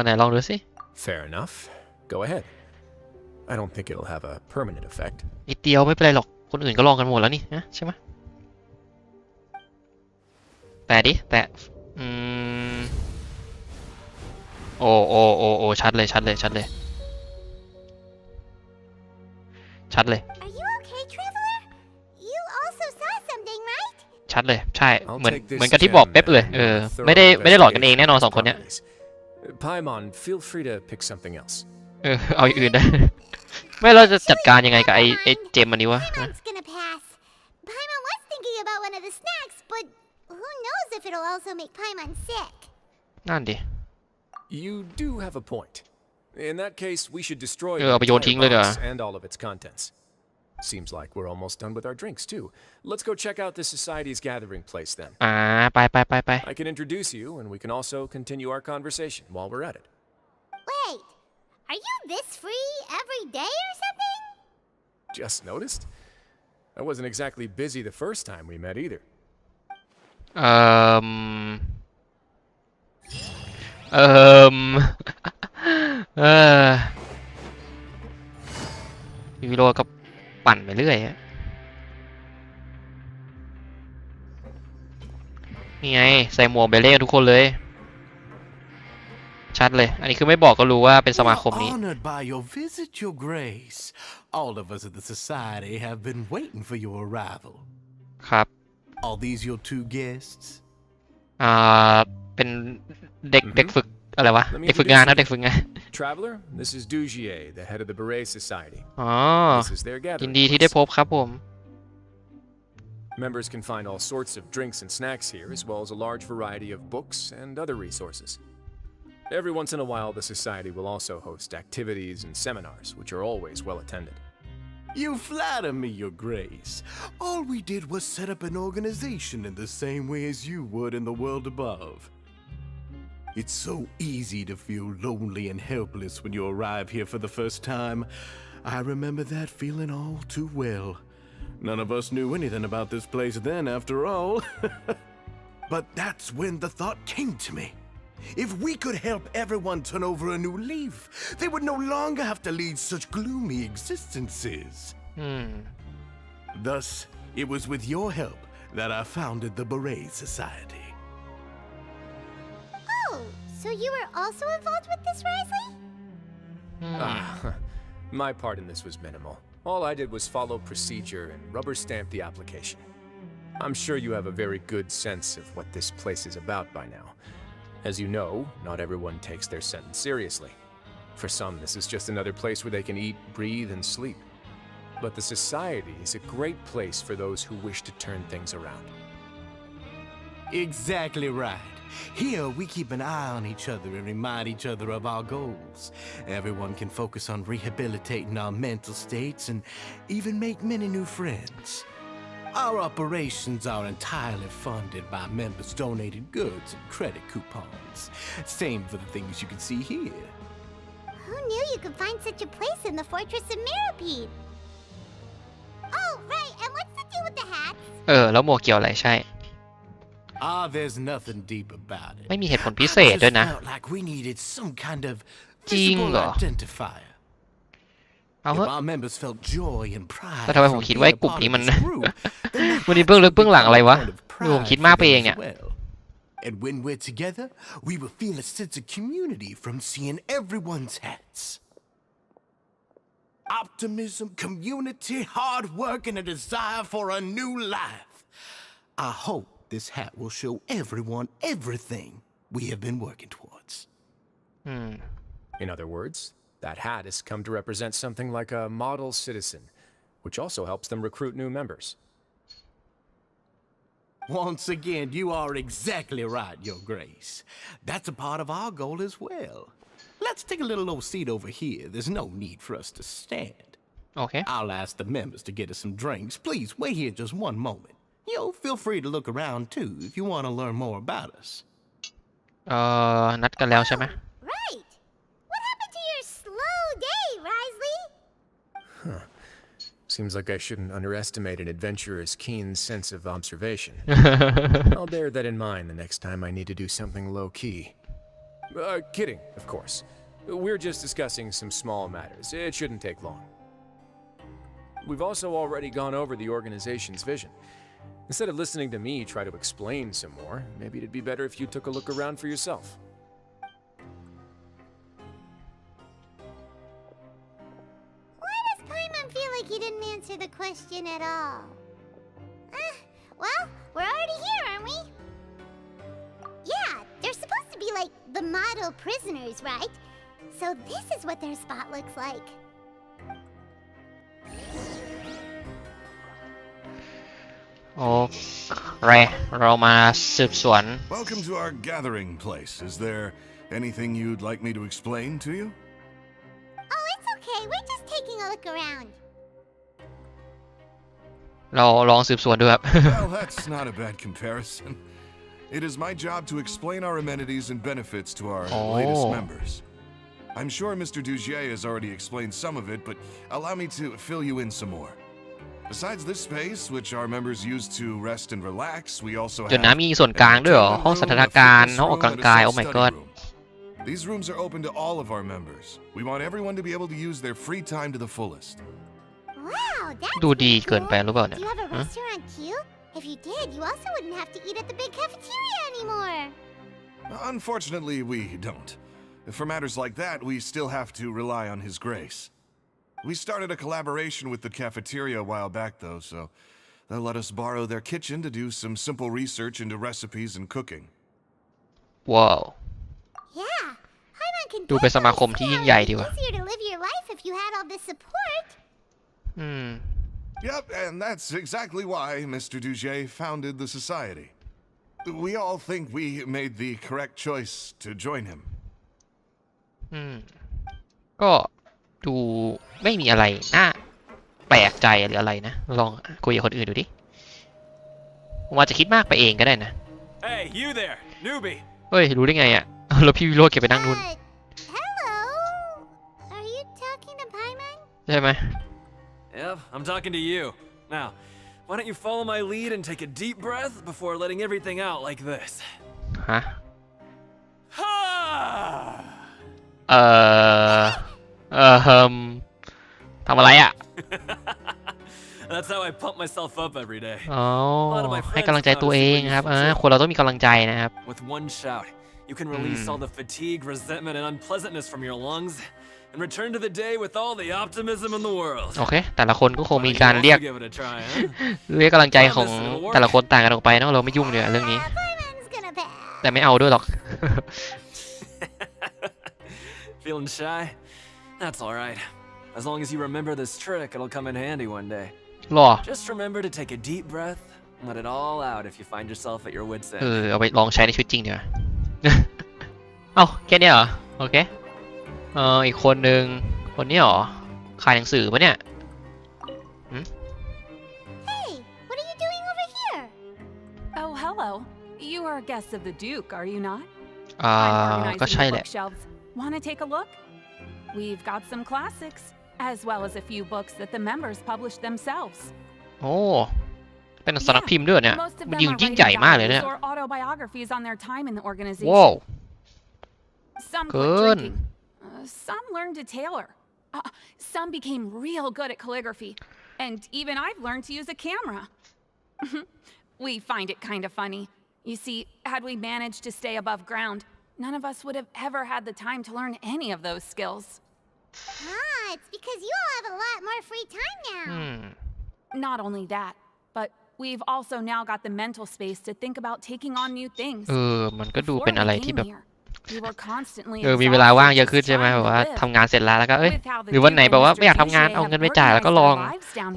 ไหนลองดูสิ Fair enough. Go ahead. I don't think it'll have a permanent effect. นิดเดียวไม่เป็นไรหรอกคนอื่นก็ลองกันหมดแล้วนี่นะใช่ไหมแต่ดิแต่โอ้ชัดเลย Are you okay, traveler? You also saw something, right? ชัดเลยใช่ I'll เหมือน take this เหมือนกับที่บอก gem เป๊ปเลย and ไม่ได้ thorough หลอกกันเองแน่นอนสองคนเนี้ย properties. Paimon, feel free to pick something else. เอาอย่างอื่นได้ ไม่เราจะจัดการยังไงกับไอ้เจมอันนี้วะ Paimon's gonna pass. Paimon was thinking about one of the snacks, but who knows if it'll also make Paimon sick. นั่นดิ You do have a point. In that case, we should destroy the เอาไปโยนทิ้งเลย entire เหรอ box and all of its contents. Seems like we're almost done with our drinks too. Let's go check out the society's gathering place then. ไป I can introduce you, and we can also continue our conversation while we're at it. Wait, are you this free every day or something? Just noticed? I wasn't exactly busy the first time we met either. พี่วิโรจน์ก็ปั่นไปเรื่อยฮะนี่ไงใส่หมวกเบเล่ทุกคนเลยชัดเลยอันนี้คือไม่บอกก็รู้ว่าเป็นสมาคมนี้ Honored by your visit, Your Grace. All of us at the Society have been waiting for your arrival. ครับ Are these your two guests? เป็นเด็กฝึกอะไรวะ Let me เด็กฝึกงานนะ introduce เด็กฝึกงาน Traveler, this is Dugier, the head of the Beret Society. อ๋อ This is their ยิน gathering ดีที่ได้ place. พบครับผม Members can find all sorts of drinks and snacks here, as well as a large variety of books and other resources. Every once in a while, the Society will also host activities and seminars, which are always well attended. You flatter me, Your Grace. All we did was set up an organization in the same way as you would in the world above. It's so easy to feel lonely and helpless when you arrive here for the first time. I remember that feeling all too well. None of us knew anything about this place then, after all. But that's when the thought came to me. If we could help everyone turn over a new leaf, they would no longer have to lead such gloomy existences. Thus, it was with your help that I founded the Beret Society. Oh, so you were also involved with this, Risley? My part in this was minimal. All I did was follow procedure and rubber stamp the application. I'm sure you have a very good sense of what this place is about by now. As you know, not everyone takes their sentence seriously. For some, this is just another place where they can eat, breathe, and sleep. But the Society is a great place for those who wish to turn things around. Exactly right. Here, we keep an eye on each other and remind each other of our goals. Everyone can focus on rehabilitating our mental states and even make many new friends. Our operations are entirely funded by members' donated goods and credit coupons. Same for the things you can see here. Who knew you could find such a place in the fortress of Mirapede? Oh, right, and what's the deal with the hats? แล้วหมวกเกี่ยวอะไรใช่ There's nothing deep about it. ไม่มีเหตุผลพิเศ I ษ just ด้วยนะ felt like we needed some kind of จริง visible เหรอ identifier. เอา If เถอะ our members felt joy and pride แต่ทำไมผม from คิด being ว่า a ไอ้กลุ่ม part นี้ of มัน this group, then the วันนี้เบื้องลึก hats เบื้องหลังอะไรวะ would be a kind of หรือผม pride คิดมาก for ไป them เอง as เนี่ย well. And when we're together, we will feel a sense of community from seeing everyone's hats. Optimism, community, hard work, and a desire for a new life. I hope this hat will show everyone everything we have been working towards. In other words, that hat has come to represent something like a model citizen, which also helps them recruit new members. Once again, you are exactly right, Your Grace. That's a part of our goal as well. let's take a little old seat over here. There's no need for us to stand. โอเค I'll ask the members to get us some drinks. Please wait here just one moment. Feel free to look around too if you want to learn more about us. นัดกันแล้วใช่ไหม Right. What happened to your slow day, Risley? Seems like I shouldn't underestimate an adventurer's keen sense of observation. I'll bear that in mind the next time I need to do something low-key. Kidding, of course. We're just discussing some small matters. It shouldn't take long. We've also already gone over the organization's vision. Instead of listening to me try to explain some more, maybe it'd be better if you took a look around for yourself. Why does Paimon feel like he didn't answer the question at all? Well, we're already here, aren't we? Yeah, they're supposed to be like the model prisoners, right? So this is what their spot looks like. โอเคเรามาสืบสวน Welcome to our gathering place. Is there anything you'd like me to explain to you? Oh, it's okay. We're just taking a look around. เราลองสืบสวนดูครับ Well, that's not a bad comparison. It is my job to explain our amenities and benefits to our latest members. I'm sure Mr. Dugier has already explained some of it, but allow me to fill you in some more. Besides this space, which our members use to rest and relax, we also เดี๋ยว have นะมีส่วนกลางด้วยเหรอห้องสันทนาการห้องออกกำลังกาย Oh my god These rooms are open to all of our members. We want everyone to be able to use their free time to the fullest. Wow, that's ดูดี pretty เกิน cool. ไปหรือเปล่าเนี่ย Do you have a restaurant too? If you did, you also wouldn't have to eat at the big cafeteria anymore. Unfortunately, we don't. For matters like that, we still have to rely on His grace. We started a collaboration with the cafeteria a while back, though, so they'll let us borrow their kitchen to do some simple research into recipes and cooking. ว้าว Yeah, Paimon can ดูเป็นสมาคมที่ยิ่งใหญ่ดี definitely ว่ะ be easier to live your life if you had all this support. อืม Yep, and that's exactly why Mr. Dugier founded the society. We all think we made the correct choice to join him. ก็ดูไม่มีอะไรน่าแปลกใจหรืออะไรนะลองคุยกับคนอื่นดูดิผมอาจจะคิดมากไปเองก็ได้นะ Hey, you there, newbie. เฮ้ยรู้ได้ไงอ่ะ แล้วพี่วิโรจน์แกไปนั่งนู่น Hello. Are you talking to Paimon? ใช่ไหม Yep, I'm talking to you. Now, why don't you follow my lead and take a deep breath before letting everything out like this? ฮะ ทำอะไรอ่ะ That's how I pump myself up every day. อ๋อให้กำลังใจตัวเองครับคนเราต้องมีกำลังใจนะครับ With one shout, you can release all the fatigue, resentment, and unpleasantness from your lungs, and return to the day with all the optimism in the world. โอเคแต่ละคนก็คงมีการเรียก Give it a try, huh? เรียกกำลังใจของแต่ละคนต่างกันออกไปเนาะเราไม่ยุ่งเลยเรื่องนี้ Paimon's gonna pass. แต่ไม่เอาด้วยหรอก Feeling shy? That's all right. As long as you remember this trick, it'll come in handy one day. หรอ Just remember to take a deep breath and let it all out if you find yourself at your wit's end. เอาไปลองใช้ในชีวิตจริงเดี๋ยว เอ้าแค่นี้เหรอโอเคอีกคนนึงคนนี้เหรอขายหนังสือปะเนี่ย Hey, what are you doing over here? Oh, hello. You are guests of the Duke, are you not? ก็ใช่แหละ bookshelves. Want to take a look? We've got some classics, as well as a few books that the members publish themselves. โอ้เป็นสำนักพิมพ์ด้วยเนี่ย Most of มัน them are ยิ่งใหญ่ writing มากเลยเนี่ย diaries or autobiographies on their time in the ว้าว organization. Some quit Good. drinking. Some learned to tailor. Some became real good at calligraphy. And even I've learned to use a camera. We find it kind of funny. You see, had we managed to stay above ground, none of us would have ever had the time to learn any of those skills. It's because you all have a lot more free time now. Not only that, but we've also now got the mental space to think about taking on new things. มันก็ดูเป็นอะไรที่แบบ We were constantly มีเวลาว่างเยอะขึ้นใช่ไหมแบบว่าทำงานเสร็จแล้วก็หรือวันไหนแบบว่าไม่อยากทำงานเอาเงินไปจ่ายแล้วก็ลอง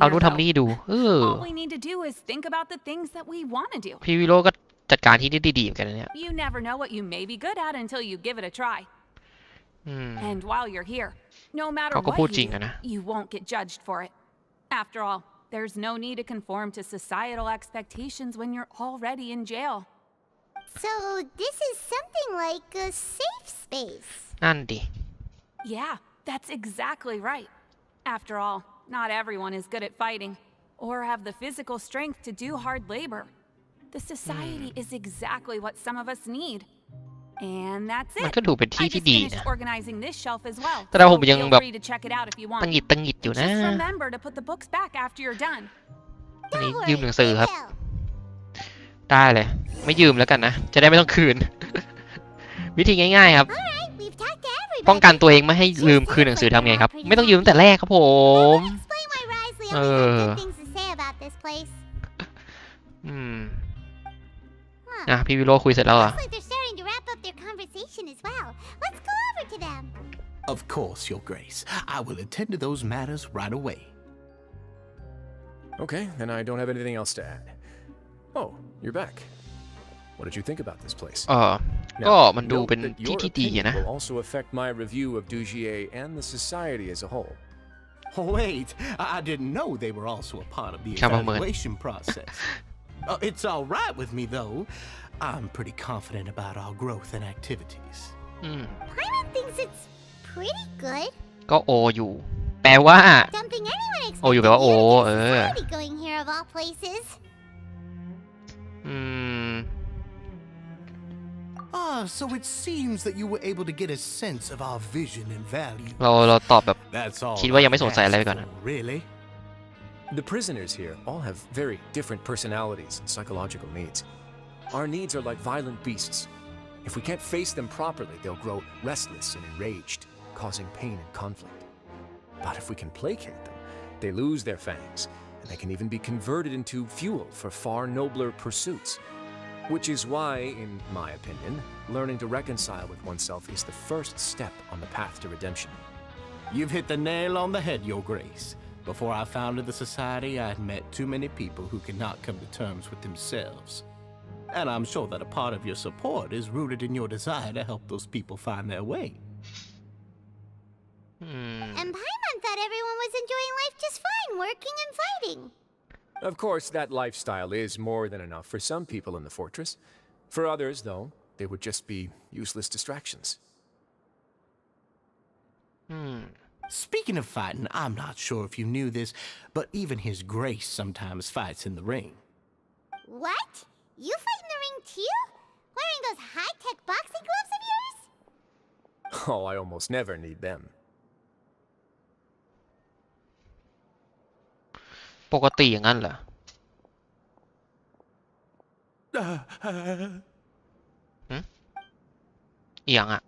เอานู่นทำนี่ดูAll we need to do is think about the things that we want to do. พี่วิโรจน์ก็จัดการที่นี่ดีๆเหมือนกันนะเนี่ย You never know what you may be good at until you give it a try. And while you're here, no matter เขาก็ what พูด you จริง do, อะนะ you won't get judged for it. After all, there's no need to conform to societal expectations when you're already in jail. So this is something like a safe space. นั่นดิ Yeah, that's exactly right. After all, not everyone is good at fighting or have the physical strength to do hard labor. The society is exactly what some of us need. And that's มัน it. ก็ดูเป็นที่ I ที่ just ดี finished นะ organizing this shelf as well. แต่เราผม So ยัง feel แบบ free to check it out if you ตัง want. หงิดอยู่นะ Just remember to put the books back after you're done. อันนี้ Don't ยืม worry, หนังสือ we ครับ will. ได้เลย ไม่ยืมแล้วกันนะ จะได้ไม่ต้องคืน วิธีง่ายๆครับ All right, we've talked to everybody. ป้องกันตัวเองไม่ให้ลืมคืนหนังสือทำไงครับ ไม่ต้องยืมตั้งแต่แรกครับผม That would explain why Risley only had good things to say about this place. อ่ะพี่วิโรจน์คุยเสร็จแล้วเหรอ Looks like they're starting to wrap up their conversation as well. Let's go over to them. Of course, Your Grace. I will attend to those matters right away. Okay, then I don't have anything else to add. Oh, you're back. What did you think about this place? ก็ Now, มันดู note เป็น that ที่ your ที่ดี opinion อะนะ will also affect my review of Dugier and the society as a whole. Wait, I didn't know they were also a part of the ช่างประเมิน evaluation process. It's all right with me, though. I'm pretty confident about our growth and activities. Paimon thinks it's pretty good. ก็โออยู่ แปลว่า Something anyone expected โออยู่แปลว่าโอ you to เอ get อ society going here of all places. So it seems that you were able to get a sense of our vision and value. เราตอบแบบ That's all คิดว่ายังไม่ I สงสัยอะไรไปก่อน asked for, really. The prisoners here all have very different personalities and psychological needs. Our needs are like violent beasts. If we can't face them properly, they'll grow restless and enraged, causing pain and conflict. But if we can placate them, they lose their fangs, and they can even be converted into fuel for far nobler pursuits. Which is why, in my opinion, learning to reconcile with oneself is the first step on the path to redemption. You've hit the nail on the head, Your Grace. Before I founded the society, I had met too many people who could not come to terms with themselves. And I'm sure that a part of your support is rooted in your desire to help those people find their way. And Paimon thought everyone was enjoying life just fine, working and fighting. Of course, that lifestyle is more than enough for some people in the fortress. For others, though, they would just be useless distractions. Speaking of fighting, I'm not sure if you knew this, but even His Grace sometimes fights in the ring. What? You fight in the ring too? Wearing those high-tech boxing gloves of yours? Oh, I almost never need them. ปกติอย่างนั้นเหรอเอียงอะ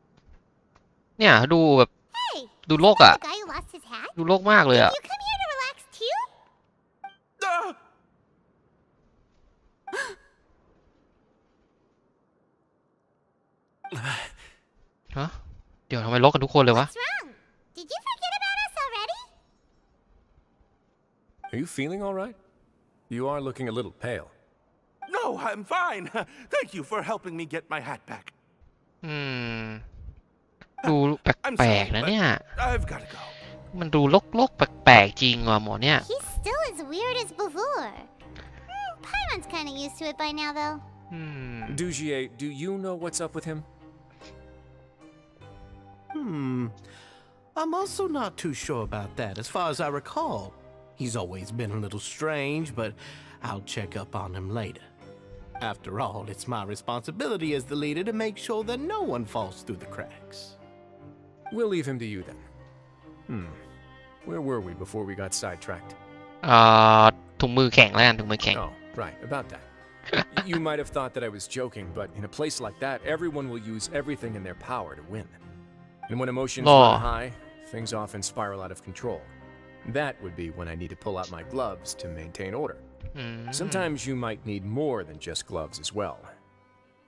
เนี่ยดูแบบ Hey, ดูโลก the อะ guy who lost his hat? ดูโลกมากเลยอะ You come here to relax too? Huh? เดี๋ยวทำไมโลกกันทุกคนเลยวะ What's wrong? Did you forget about us already? Are you feeling all right? You are looking a little pale. No, I'm fine. Thank you for helping me get my hat back. ดูแปลกๆนะเนี่ย I've got to go. มันดูโลกแปลกๆจริงว่ะหมอเนี่ย He's still as weird as before. Paimon's kind of used to it by now, though. Dugier, do you know what's up with him? I'm also not too sure about that. As far as I recall, he's always been a little strange, but I'll check up on him later. After all, it's my responsibility as the leader to make sure that no one falls through the cracks. We'll leave him to you then. Where were we before we got sidetracked? ถุงมือแข็งแล้วกันถุงมือแข็ง Oh, right, about that. You might have thought that I was joking, but in a place like that, everyone will use everything in their power to win. And when emotions run high, things often spiral out of control. That would be when I need to pull out my gloves to maintain order. Sometimes you might need more than just gloves as well.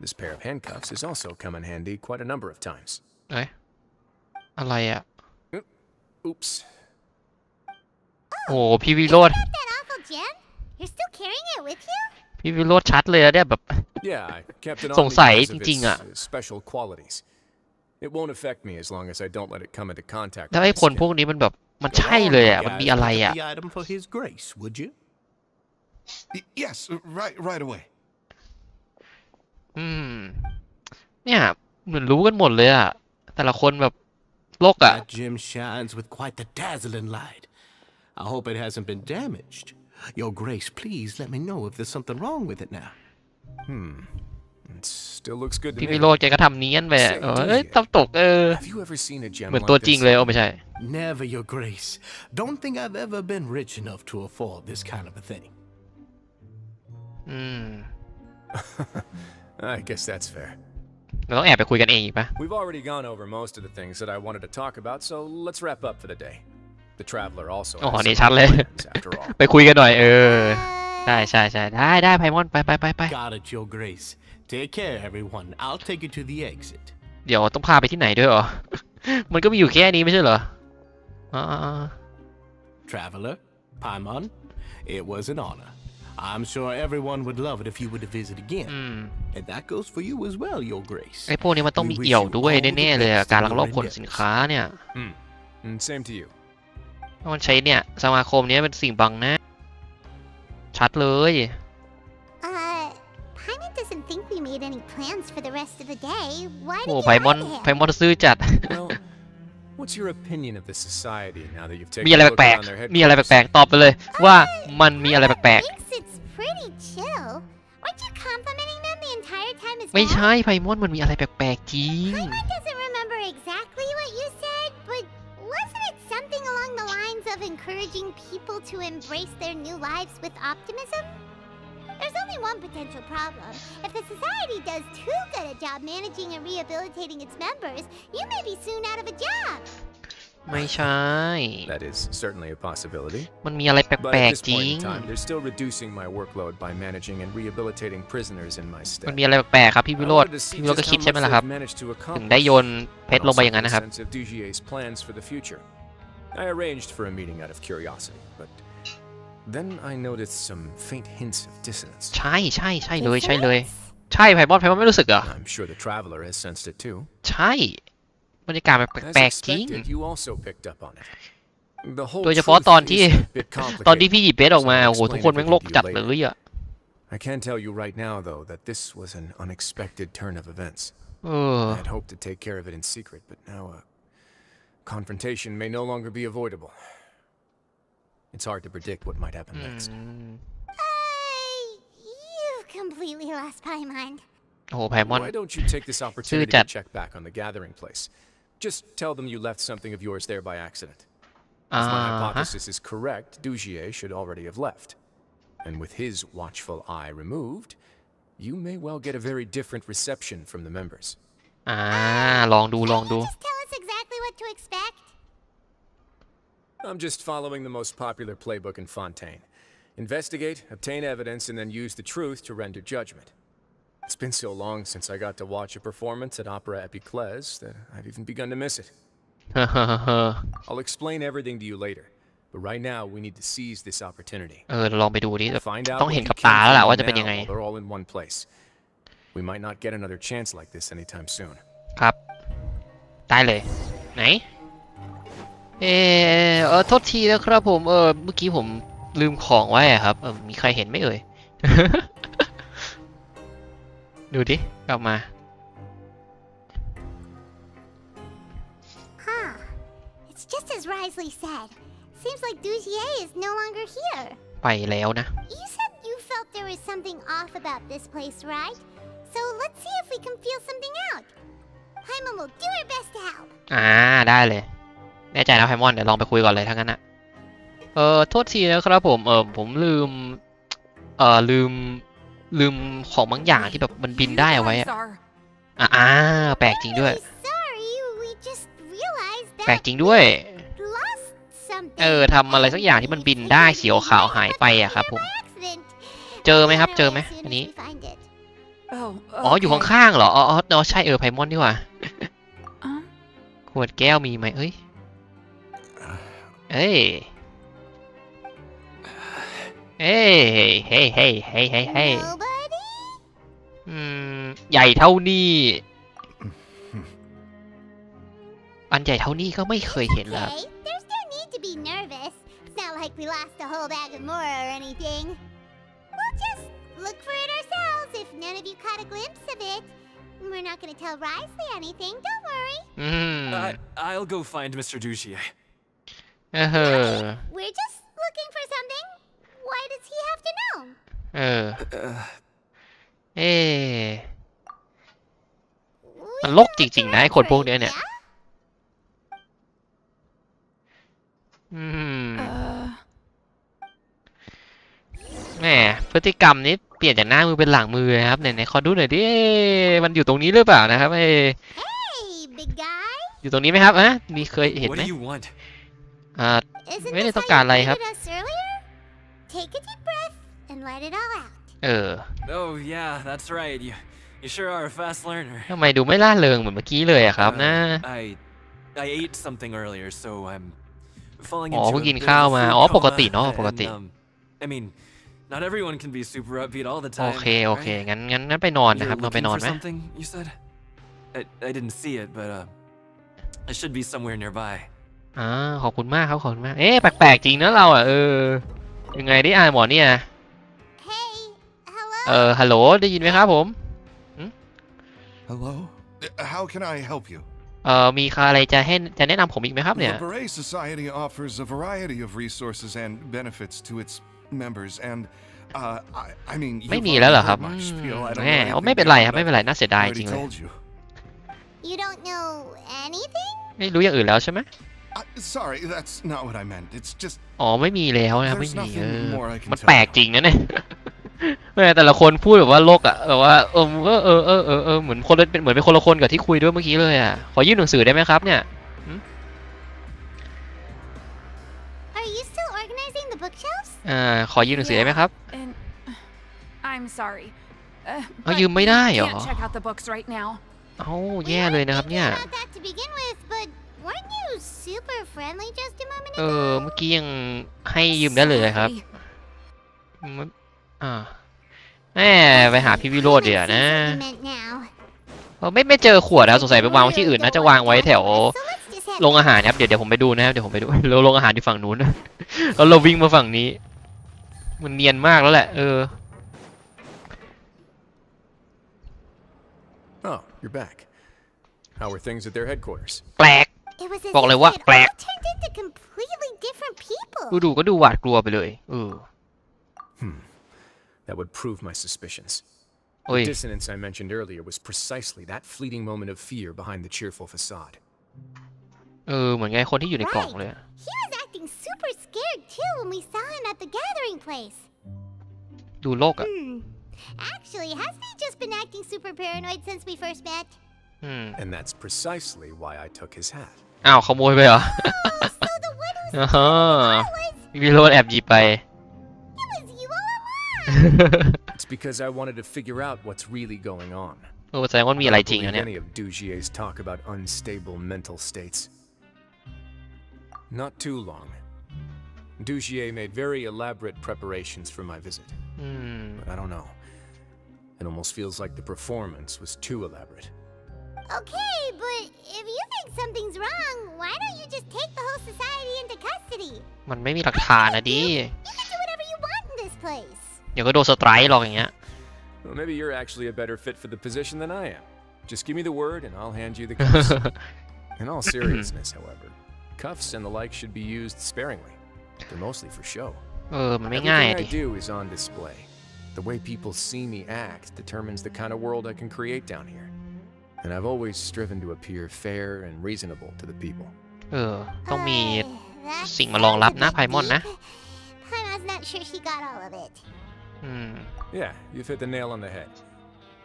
This pair of handcuffs has also come in handy quite a number of times. เอ้ยอะไรอะ Oops. โอ้พี่วิโรจน์ Got that awful gem? You're still carrying it with you? พี่วิโรจน์ชัดเลยอะเนี่ยแบบ Yeah, I kept it on สงสัย because จ of ริงๆ its อะ special qualities. It won't affect me as long as I don't let it come into contact แล้ว with ไอ้ my คน skin. พวกนี้มันแบบมันใช่เลยอ่ะมันมีอะไรอ่ะ The item for His Grace, would you? Yes, right away. เนี่ยเหมือนรู้กันหมดเลยอ่ะแต่ละคนแบบโลกอ่ะ That gem shines with quite the dazzling light. I hope it hasn't been damaged. Your Grace, please let me know if there's something wrong with it now. It still looks good to พี่ me. วิโรจน์แกก็ทำเนียนไปอะเอ้ยตำตกHave you ever seen a gem เหมือน like ตัวจริง this? เลยไม่ใช่ Never, Your Grace. Don't think I've ever been rich enough to afford this kind of a thing. I guess that's fair. เราต้องแอบไปคุยกันเองอีกปะ We've already gone over most of the things that I wanted to talk about, so let's wrap up for the day. The traveler also อ๋อ has นี่ some ชัดเลย plans after all. ไปคุยกันหน่อยใช่ได้ไพมอนไป Got it, Your Grace. Take care, everyone. I'll take you to the exit. เดี๋ยวต้องพาไปที่ไหนด้วยเหรอ มันก็มีอยู่แค่นี้ไม่ใช่เหรอTraveler, Paimon, it was an honor. I'm sure everyone would love it if you were to visit again. And that goes for you as well, Your Grace. ไอ้พวกนี้มันต้องมีเอี่ยวด้วยแน่ๆเลยอะการลักลอบขนสินค้าเนี่ย Same to you. มันใช้เนี่ยสมาคมนี้เป็นสิ่งบังหน้าชัดเลย Paimon doesn't think we made any plans for the rest of the day. Why โอ้ did ไพ you มอน lie to ไพ him? มอนซื่อจัด Well, what's your opinion of the society now that you've มี taken อะไร a look แปลก around their ๆมีอะไร headquarters? แปลกๆตอบไปเลยว่ามันมีอะไรแปลก Thinks it's pretty chill. Weren't you complimenting them the entire time as ๆไม่ well? ใช่ไพมอนมันมีอะไรแปลกๆจริง Paimon doesn't remember exactly what you said, but wasn't it something along the lines of encouraging people to embrace their new lives with optimism? There's only one potential problem. If the society does too good a job managing and rehabilitating its members, you may be soon out of a job. ไม่ใช่ That is certainly a possibility. มันมีอะไรแ But ปล at ก this ๆจริ point ง in time, they're still reducing my workload by managing and rehabilitating prisoners in my มัน stead. มีอะไรแปลกๆครับพี่วิ I โรจน์ wanted to see พี่วิโรจน์ก็ just คิด how ใช่ไหม much ล่ะครับ they've managed to ถึงได้ accomplish. โยนเพชร And ลงไป also อย่างนั้น get a นะครับ sense of Dugier's plans for the future. I arranged for a meeting out of curiosity, but then I noticed some faint hints of dissonance. ใช่เลยใช่ไพมอนไม่รู้สึกเหรอ I'm sure the traveler has sensed it too. ใช่บรรยากาศมัน As แปลกๆจริง expected, you also picked up on it. The whole โดยเฉพาะ truth ตอนที่ is a bit ตอนที่ complicated. พี่หยิบเพชรออกมาโอ้โหทุกคนแม่งโลกจัดเลยอ่ะ I can tell you right now, though, that this was an unexpected turn of events. เออ I had hoped to take care of it in secret, but now a confrontation may no longer be avoidable. It's hard to predict what might happen next. You completely lost Paimon. โอ้โหไพมอน Why don't you take this opportunity to check back on the gathering place? Just tell them you left something of yours there by accident. If my hypothesis is correct, Dugier should already have left. And with his watchful eye removed, you may well get a very different reception from the members. ลองดู Just tell us exactly what to expect. I'm just following the most popular playbook in Fontaine. Investigate, obtain evidence, and then use the truth to render judgment. It's been so long since I got to watch a performance at Opera Epiclese that I've even begun to miss it. I'll explain everything to you later, but right now we need to seize this opportunity. ลองไปดูดิ Find out ต้อง what เห็น you กับ came ตาแล้วล่ะ for ว่า me จะเป็น now ยังไง while they're all in one place. We might not get another chance like this anytime soon. ครับได้เลยไหนโทษทีนะครับผมเมื่อกี้ผมลืมของไว้อะครับมีใครเห็นไหมเอ่ย ดูดิกลับมา Huh. It's just as Risley said. Seems like Dugier is no longer here. ไปแล้วนะ You said you felt there was something off about this place, right? So let's see if we can feel something out. Paimon will do her best to help. ได้เลยแน่ใจนะไพมอนเดี๋ยวลองไปคุยก่อนเลยทั้งนั้นนะโทษทีนะครับผมลืมของบางอย่างที่แบบมันบินได้เอาไว้ You อะ guys are แปลกจริงด้วย Sorry, we just realized แปลก that จริงด้วย we lost something. ทำอะไรสักอย่างที่มันบินได้สีขาวหายไปอะครับผม Accident. เจอไหมครับ เจอไหม As soon อัน as นี้ we find it. Oh, อยู่ข้างๆเหรอใช่ไพมอนนี่หว่า Huh? ขวดแก้วมีไหมเฮ้ยเฮ้ยเฮ้ย Nobody? ใหญ่เท่านี้ อันใหญ่เท่านี้ก็ไม่เคยเห็นแล้ว Okay, there's no need to be nervous. It's not like we lost a whole bag of more or anything. We'll just look for it ourselves if none of you caught a glimpse of it. We're not gonna tell Risley anything, don't worry. I'll go find Mr. Duchier. We're just looking for something. Why does he have to know? มันโลกจริงๆนะไอ้คนพวกเนี้ยเนี่ยแหมพฤติกรรมนี้เปลี่ยนจากหน้ามือเป็นหลังมือนะครับไหนๆขอดูหน่อยดิมันอยู่ตรงนี้หรือเปล่านะครับHey big guy อยู่ตรงนี้ไหมครับมีเคยเห็นไหมไม่ได้ต้องการอะไรครับTake a deep breath and let it all out. Oh yeah, that's right. You sure are a fast learner. ทำไมดูไม่ล่าเริงเหมือนเมื่อกี้เลยอะครับนะ I ate something earlier, so I'm falling อ๋อ into เพิ่ง a กิน bit ข้าว of a มา food อ๋อ coma, ปกติเนาะปกติ I mean, not everyone can be super upbeat all the โอ time. เคโอเค right? งั้นไปนอนนะครับ You're นอนไปนอน looking ไหม for something, you said? I didn't see it, but it should be somewhere nearby. ขอบคุณมากครับขอบคุณมากแปลกๆจริงนะเราอ่ะยังไงดิหมอเนี่ย Hey, hello. ฮัลโหลได้ยินไหมครับผม Hello? How can I help you? มีอะไรจะแนะนำผมอีกไหมครับเนี่ย The Beret Society offers a variety of resources and benefits to its members, and I mean, ไม่มีแล้วเหรอครับ ไม่เป็นไรครับไม่เป็นไรน่าเสียดายจริงเลย You don't know anything? ไม่รู้อย่างอื่นแล้วใช่ไหม Sorry, that's not what I meant. It's just ไม่มีแล้วนะไม่ there's มี nothing more I can มัน tell แปลก you. จริงนะเนี่ยแต่ละคนพูดแบบว่าโลกอ่ะแบบว่าเหมือนเป็นคนละคนกับที่คุยด้วยเมื่อกี้เลยอ่ะขอยื่นหนังสือได้ไหมครับเนี่ย Are you still organizing the bookshelves? ขอยื่นหนังสือได้ไหมครับ I'm sorry. ยืมไม่ได้เหรอ Can't check out the books right now. แย่เลยนะครับเนี่ย About that to begin with, but weren't you super friendly just a moment ago? เมื่อกี้ยังให้ยืมได้เลยครับไปหาพี่วิโรจน์เดี๋ยวนะไม่เจอขวดนะสงสัยไปวางไว้ที่อื่นน่าจะวางไว้แถวโรงอาหารครับเดี๋ยวผมไปดูนะครับเดี๋ยวผมไปดูโรงอาหารที่ฝั่งนู้นแล้วเราวิ่งมาฝั่งนี้มันเนียนมากแล้วแหละOh, you're back. How are things at their headquarters? แปลก บอกเลยว่าแปลก turned into completely different people. ดูก็ดูหวาดกลัวไปเลยThat would prove my suspicions. The dissonance I mentioned earlier was precisely that fleeting moment of fear behind the cheerful facade. เหมือนไงคนที่อยู่ในกล่องเลย He was acting super scared too when we saw him at the gathering place. ดูโลกอ่ะ Actually, hasn't he just been acting super paranoid since we first met? And that's precisely why I took his hat. ขโมยไปเหรอ So the one who's วิโรจน์แอบหยิบไป it was you all along. It's because I wanted to figure out what's really going on. แสดงว่ามีอะไรจริง I นะ don't เนี่ย believe any of Dugier's talk about unstable mental states. Not too long. Dugier made very elaborate preparations for my visit. But I don't know. It almost feels like the performance was too elaborate. Okay, but if you think something's wrong, why don't you just take the whole society into custody? มันไม่มีหลักฐานนะดิ You can do whatever you want in this place. เดี๋ยวก็โดนสไตรค์หรอกอย่างเงี้ย Well, maybe you're actually a better fit for the position than I am. Just give me the word and I'll hand you the cuffs. In all seriousness, however, cuffs and the like should be used sparingly. They're mostly for show. มันไม่ง่าย Everything ดิ I do is on display. The way people see me act determines the kind of world I can create down here. And I've always striven to appear fair and reasonable to the people. ต้องมี That สิ่งมารองรับนะ sounds a ไพ bit มอนนะ deep. Paimon's not sure she got all of it. Yeah, you've hit the nail on the head.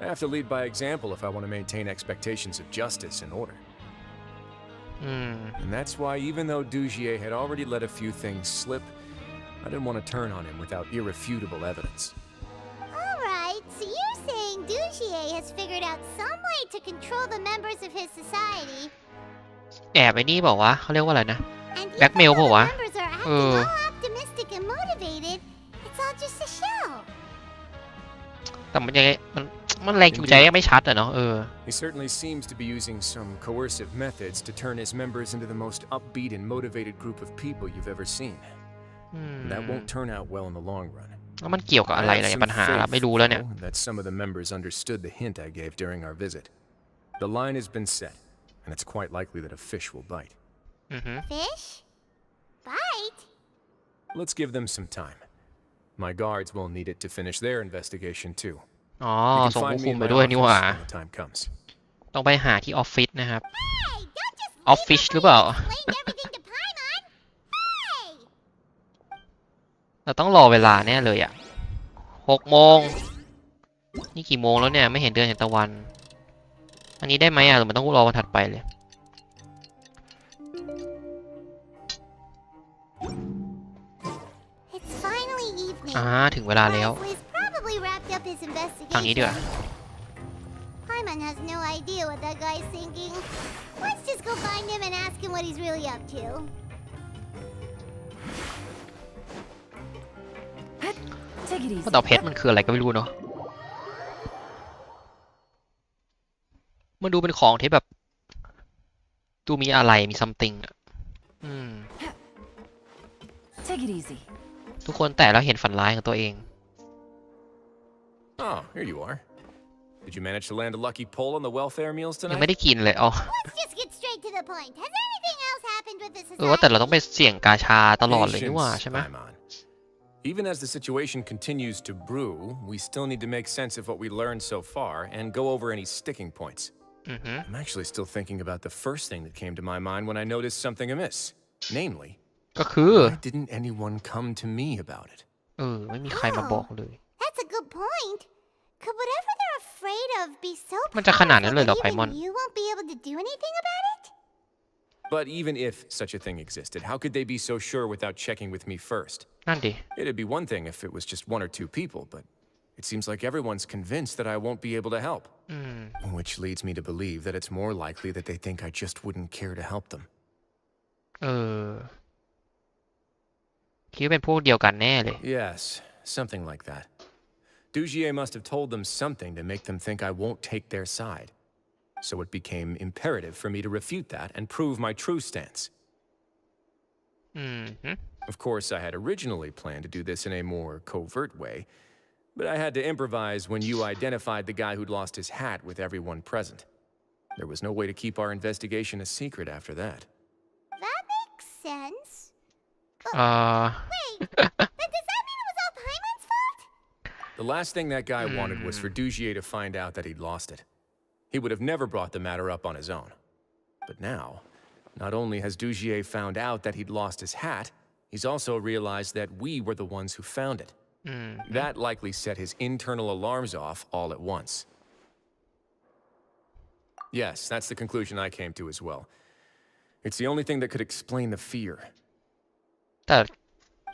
I have to lead by example if I want to maintain expectations of justice and order. And that's why even though Dugier had already let a few things slip, I didn't want to turn on him without irrefutable evidence. Alright, so you're saying Dugier has figured out some way to control the members of his society. แอบไอ้นี่บอกว่าเขาเรียกว่าอะไรนะ And even Blackmail though the เปล่าวะ members are acting all optimistic and motivated, it's all just a show. แต่มันยังไงมัน มันแรงจูงใจยังไม่ชัดอะเนาะHe certainly seems to be using some coercive methods to turn his members into the most upbeat and motivated group of people you've ever seen. That won't turn out well in the long run. แล้วมันเกี่ยวกับอะไรเนี่ยปัญหาไม่รู้แล้วเนี่ย That some of the members understood the hint I gave during our visit. The line has been set, and it's quite likely that a fish will bite. Fish? Bite? Let's give them some time. My guards will need it to finish their investigation too. อ๋อส่งผู้คุมไปด้วยนี่หว่า When the time comes. ต้องไปหาที่ออฟฟิศนะครับ Hey, don't just ออฟฟิศหรือเปล่า explain everything to Paimon. Hey! เราต้องรอเวลาแน่เลยอ่ะ6 โมงนี่กี่โมงแล้วเนี่ยไม่เห็นเดือนเห็นตะวันอันนี้ได้ไหมอ่ะหรือมันต้องรอวันถัดไปเลย It's finally evening. ถึงเวลาแล้ว He's probably wrapped up his ทางนี้ดีกว่า investigation. Paimon has no idea what that guy's thinking. Let's just go find him and ask him what he's really up to. Take it easy. เต่าเพชรมันคืออะไรก็ไม่รู้เนาะมันดูเป็นของที่แบบดูมีอะไรมี something อ่ะTake it easy. ทุกคนแต่แล้วเห็นฝันร้ายของตัวเอง Oh, here you are. Did you manage to land a lucky pull on the welfare meals ยัง tonight? ไม่ได้กินเลยอ๋อ Let's just get straight to the point. Has anything else happened with the ว่าแต่ society? เราต้องไปเสี่ยงกาชาตลอดเลยนี่หว่าใช่ไหม Paimon. Even as the situation continues to brew, we still need to make sense of what we learned so far and go over any sticking points. I'm actually still thinking about the first thing that came to my mind when I noticed something amiss. Namely, ก็คือ why didn't anyone come to me about it? ไม่มีใครมาบอกเลย That's a good point. Could whatever they're afraid of be so มันจะขนาดนั้น powerful เลยเหรอ that ไพมอน even you won't be able to do anything about it? But even if such a thing existed, how could they be so sure without checking with me first? นั่นดิ It'd be one thing if it was just 1 or 2 people, but it seems like everyone's convinced that I won't be able to help. Which leads me to believe that it's more likely that they think I just wouldn't care to help them. คิดว่าเป็นพวกเดียวกันแน่เลย Yes, something like that. Dujier must have told them something to make them think I won't take their side. So it became imperative for me to refute that and prove my true stance. Of course, I had originally planned to do this in a more covert way, but I had to improvise when you identified the guy who'd lost his hat with everyone present. There was no way to keep our investigation a secret after that. That makes sense. Wait, but does that mean it was all Paimon's fault? The last thing that guy wanted was for Dujier to find out that he'd lost it. He would have never brought the matter up on his own. But now, not only has Dujier found out that he'd lost his hat, he's also realized that we were the ones who found it. That likely set his internal alarms off all at once. Yes, that's the conclusion I came to as well. It's the only thing that could explain the fear. แต่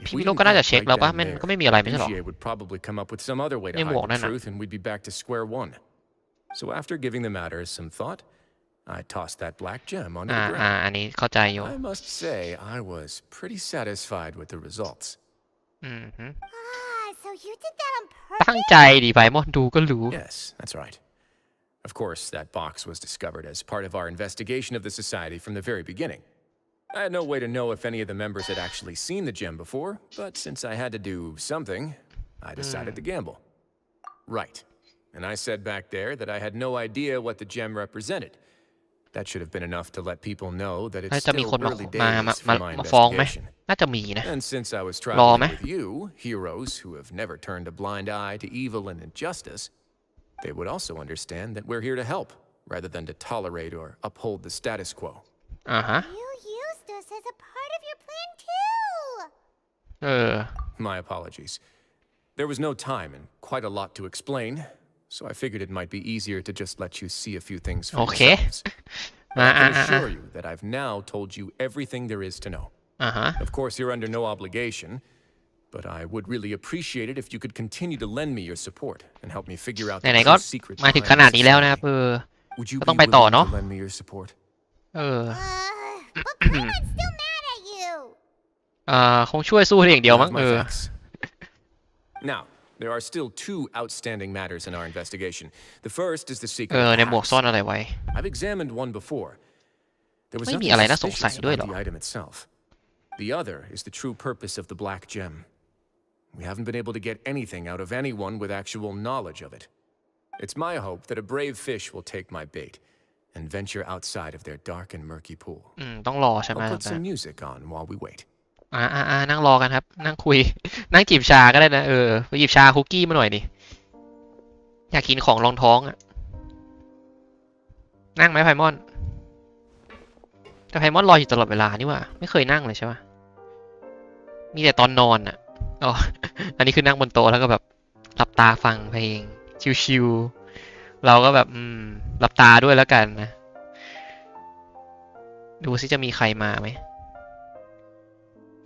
If พี่ we วิโรจน์ didn't ก็น่าจะ act เช็ค right แล้วป่ะ down มัน there, ก็ไม่มีอะไรไม่ใช่หรอ Dujier would probably come up with some other way to ในหมวก hide นั่ the นน่ะ truth, and we'd be back to square one. So after giving the matter some thought, I tossed that black gem onto the ground. อันนี้เข้าใจอยู่ I must say I was pretty satisfied with the results. So you did that on purpose? ตั้งใจดิไพมอนดูก็รู้ Yes, that's right. Of course, that box was discovered as part of our investigation of the society from the very beginning. I had no way to know if any of the members had actually seen the gem before, but since I had to do something, I decided to gamble. Right. And I said back there that I had no idea what the gem represented. That should have been enough to let people know that it's จะมี still คน early มา days for my ฟ้องไหม investigation. น่าจะมีนะ And since I was รอ traveling ไหม with you, heroes who have never turned a blind eye to evil and injustice, they would also understand that we're here to help, rather than to tolerate or uphold the status quo. You used us as a part of your plan too. My apologies. There was no time and quite a lot to explain, so I figured it might be easier to just let you see a few things for yourselves. But I can assure you that I've now told you everything there is to know. Of course, you're under no obligation, but I would really appreciate it if you could continue to lend me your support and help me figure out the ไหนๆก็ true secret มาถึง behind ขนาด this นี้แล้วนะครับ society. Would you ก็ be ต้องไปต่อ willing เนาะ to lend me your support? But Paimon's still mad at you. คงช่วยสู้ได้อย่างเดียวมั้ง My thanks. Now, There are still two outstanding matters in our investigation. The first is the secret. ในหมวกซ่อนอะไรไว้ I've examined one before. There was ไม่มี nothing อะไรน่าสงสัย suspicious ด้วยหร about อ the item itself. The other is the true purpose of the black gem. We haven't been able to get anything out of anyone with actual knowledge of it. It's my hope that a brave fish will take my bait and venture outside of their dark and murky pool. ต้องรอใช่ไหม I'll put some music on while we wait. นั่งรอกันครับนั่งคุยนั่งจิบชาก็ได้นะไปหยิบชาคุกกี้มาหน่อยดิอยากกินของรองท้องอ่ะนั่งไหมไพมอนแต่ไพมอนรออยู่ตลอดเวลานี่ว่าไม่เคยนั่งเลยใช่ปะมีแต่ตอนนอนอ่ะอ๋ออันนี้คือนั่งบนโต๊ะแล้วก็แบบหลับตาฟังเพลงชิวๆเราก็แบบหลับตาด้วยแล้วกันนะดูซิจะมีใครมาไหม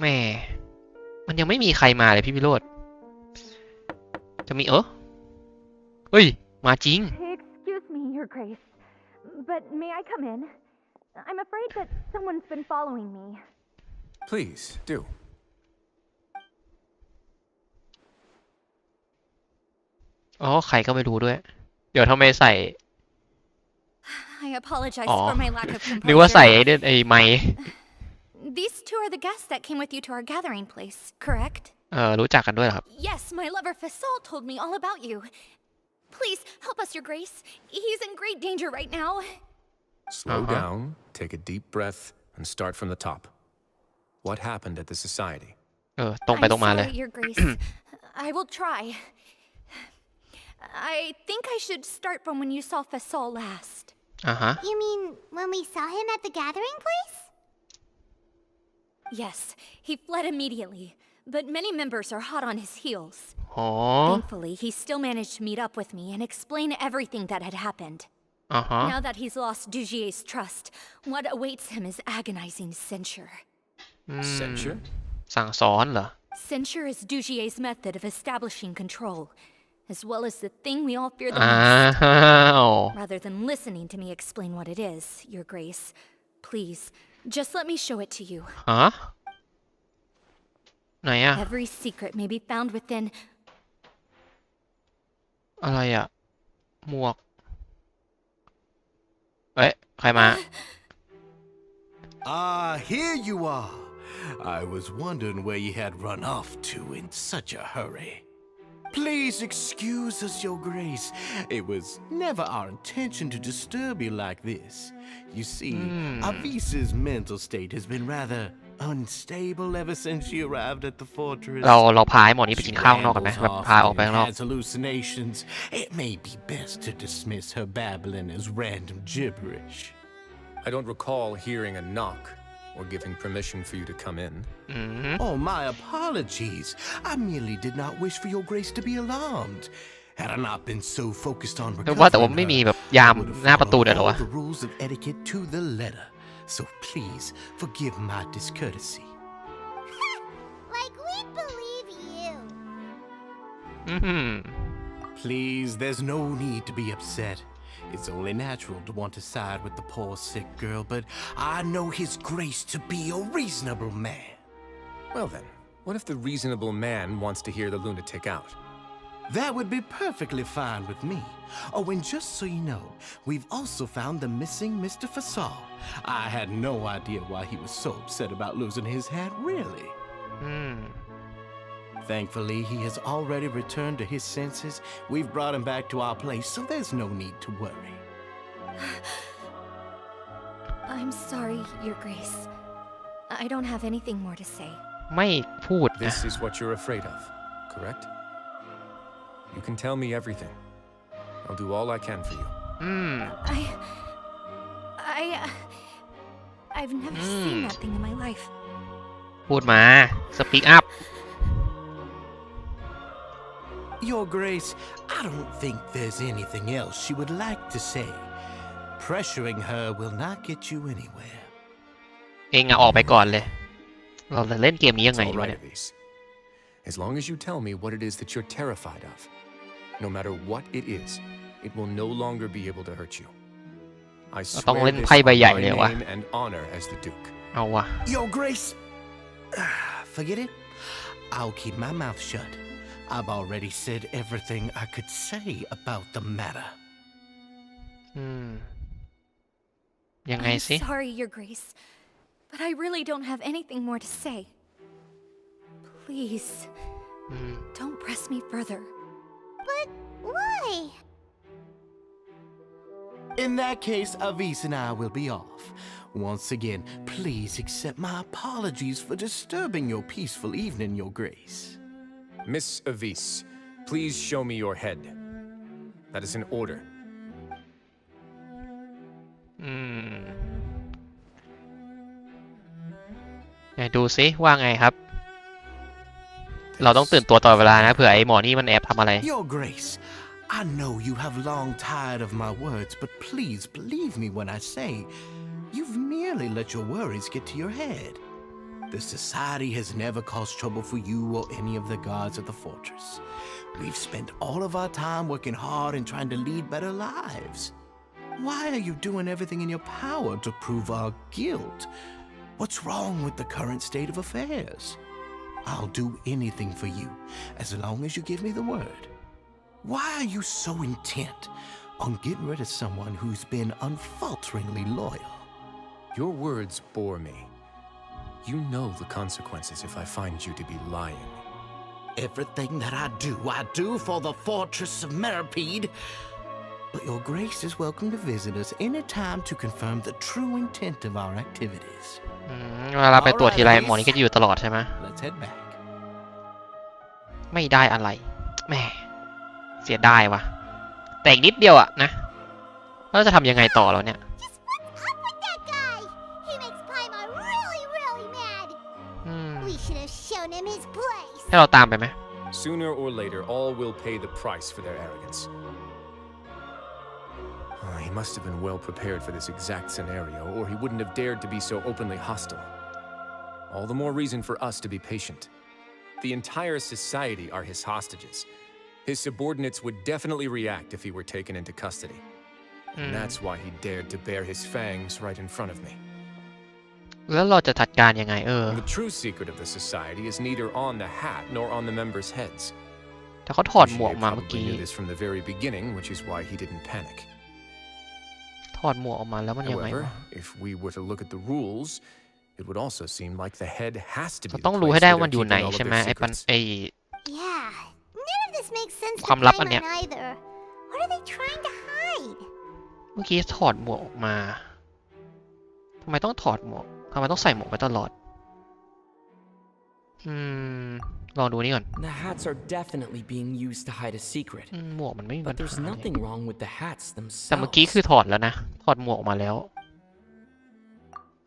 แม่มันยังไม่มีใครมาเลยพี่วิโรจน์จะมีเฮ้ยมาจริง Excuse me, Your Grace, but may I come in? I'm afraid that someone's been following me. Please do. ใครก็ไม่รู้ด้วยเดี๋ยวทำไมใส่ I apologize for my lack of composure. นึกว่าใส่ไอ้ไม้ These two are the guests that came with you to our gathering place, correct? รู้จักกันด้วยเหรอครับ Yes, my lover Fasol told me all about you. Please help us, Your Grace. He's in great danger right now. Slow down, take a deep breath, and start from the top. What happened at the society? ตรงไปตรงมาเลย I'm sorry, Your Grace. I will try. I think I should start from when you saw Fasol last. You mean when we saw him at the gathering place? Yes, he fled immediately, but many members are hot on his heels. Thankfully, he still managed to meet up with me and explain everything that had happened. Now that he's lost Dujier's trust, what awaits him is agonizing censure. Censure? สั่งสอนเหรอ Censure is Dujier's method of establishing control, as well as the thing we all fear the most. Rather than listening to me explain what it is, Your Grace, please, just let me show it to you. ไหนอะ Every secret may be found within. อะไรอะหมวกใครมา Here you are. I was wondering where you had run off to in such a hurry. Please excuse us, Your Grace. It was never our intention to disturb you like this. You see, Avisa's mental state has been rather unstable ever since she arrived at the fortress. เราพาหมอนี้ไปกินข้าวข้างนอกกันไหมแบบพาออกไปข้างนอก Has hallucinations. It may be best to dismiss her babbling as random gibberish. I don't recall hearing a knock or giving permission for you to come in. Oh, my apologies. I merely did not wish for Your Grace to be alarmed. Had I not been so focused on recovering แต่ว่าไม่มีแบบยามหน้าประตูเดี๋ยวเหรอวะ the rules of etiquette to the letter. So please forgive my discourtesy. Like we believe you. Please, there's no need to be upset. It's only natural to want to side with the poor sick girl, but I know His Grace to be a reasonable man. Well then, what if the reasonable man wants to hear the lunatic out? That would be perfectly fine with me. Oh, and just so you know, we've also found the missing Mr. Fasol. I had no idea why he was so upset about losing his hat, really. Thankfully, he has already returned to his senses. We've brought him back to our place, so there's no need to worry. I'm sorry, Your Grace. I don't have anything more to say. ไม่พูดนะ This is what you're afraid of, correct? You can tell me everything. I'll do all I can for you. I've never seen that thing in my life. พูดมา speak up. Your Grace, I don't think there's anything else she would like to say. Pressuring her will not get you anywhere. เองออกไปก่อนเลยเราจะเล่นเกมนี้ยังไง It's all วะ right, เนี่ย Elise. As long as you tell me what it is that you're terrified of, no matter what it is, it will no longer be able to hurt you. I ต้อง swear เล่น this ไพ่ใบ on ใหญ่ my เลยวะ name and honor as the Duke. เอาวะ Your Grace, forget it. I'll keep my mouth shut. I've already said everything I could say about the matter. ยังไงสิ I'm sorry, Your Grace, but I really don't have anything more to say. Please, don't press me further. But why? In that case, Avis and I will be off. Once again, please accept my apologies for disturbing your peaceful evening, Your Grace. Miss Avis, please show me your head. That is an order. ไหนดูซิว่าไงครับเราต้องตื่นตัวตลอดเวลานะเผื่อไอ้หมอนี่มันแอบทำอะไร Your Grace, I know you have long tired of my words, but please believe me when I say you've merely let your worries get to your head. The society has never caused trouble for you or any of the guards at the fortress. We've spent all of our time working hard and trying to lead better lives. Why are you doing everything in your power to prove our guilt? What's wrong with the current state of affairs? I'll do anything for you as long as you give me the word. Why are you so intent on getting rid of someone who's been unfalteringly loyal? Your words bore me. You know the consequences if I find you to be lying. Everything that I do for the fortress of Meripede. But your grace is welcome to visit us anytime to confirm the true intent of our activities. เวลาไปตรวจทีไรหมอนี่ก็จะอยู่ตลอดใช่ไหม Let's head back. ไม่ได้อะไรแหมเสียดายว่ะแต่อีกนิดเดียวอะนะแล้วจะทำยังไงต่อแล้วเนี่ย Just what's up with that guy? He makes Paimon really, really mad. We should have shown him his place. ให้เราตามไปไหม Sooner or later, all will pay the price for their arrogance. He must have been well prepared for this exact scenario, or he wouldn't have dared to be so openly hostile. All the more reason for us to be patient. The entire society are his hostages. His subordinates would definitely react if he were taken into custody. And that's why he dared to bare his fangs right in front of me. แล้วเราจะจัดการยังไงThe true secret of the society is neither on the hat nor on the members' heads. แต่เขาถอดหมวกมาเมื่อ He กี้ knew this from the very beginning, which is why he didn't panic. ถอดหมวกออกมาแล้วมันยังไง However, วะ if we were to look at the rules, it would also seem like the head has to be เรา the ต้องรู้ place ให้ได้ where ว่ามัน they're อยู่ไหน keeping all of ใช่ไหม their ไอ้ปัน secrets. ไอ้ Yeah, none of this makes sense to ความลับอันเนี้ย Paimon either. What are they trying to hide? เมื่อกี้ถอดหมวกออกมาทำไมต้องถอดหมวกทำไมต้องใส่หมวกไว้ตลอดลองดูนี่ก่อน The hats are definitely being used to hide a secret. หมวกมันไม่มีปัญ But there's หา nothing wrong with the hats แต่เมื่อ themselves. กี้คือถอดแล้วนะถอดหมวกออกมาแล้ว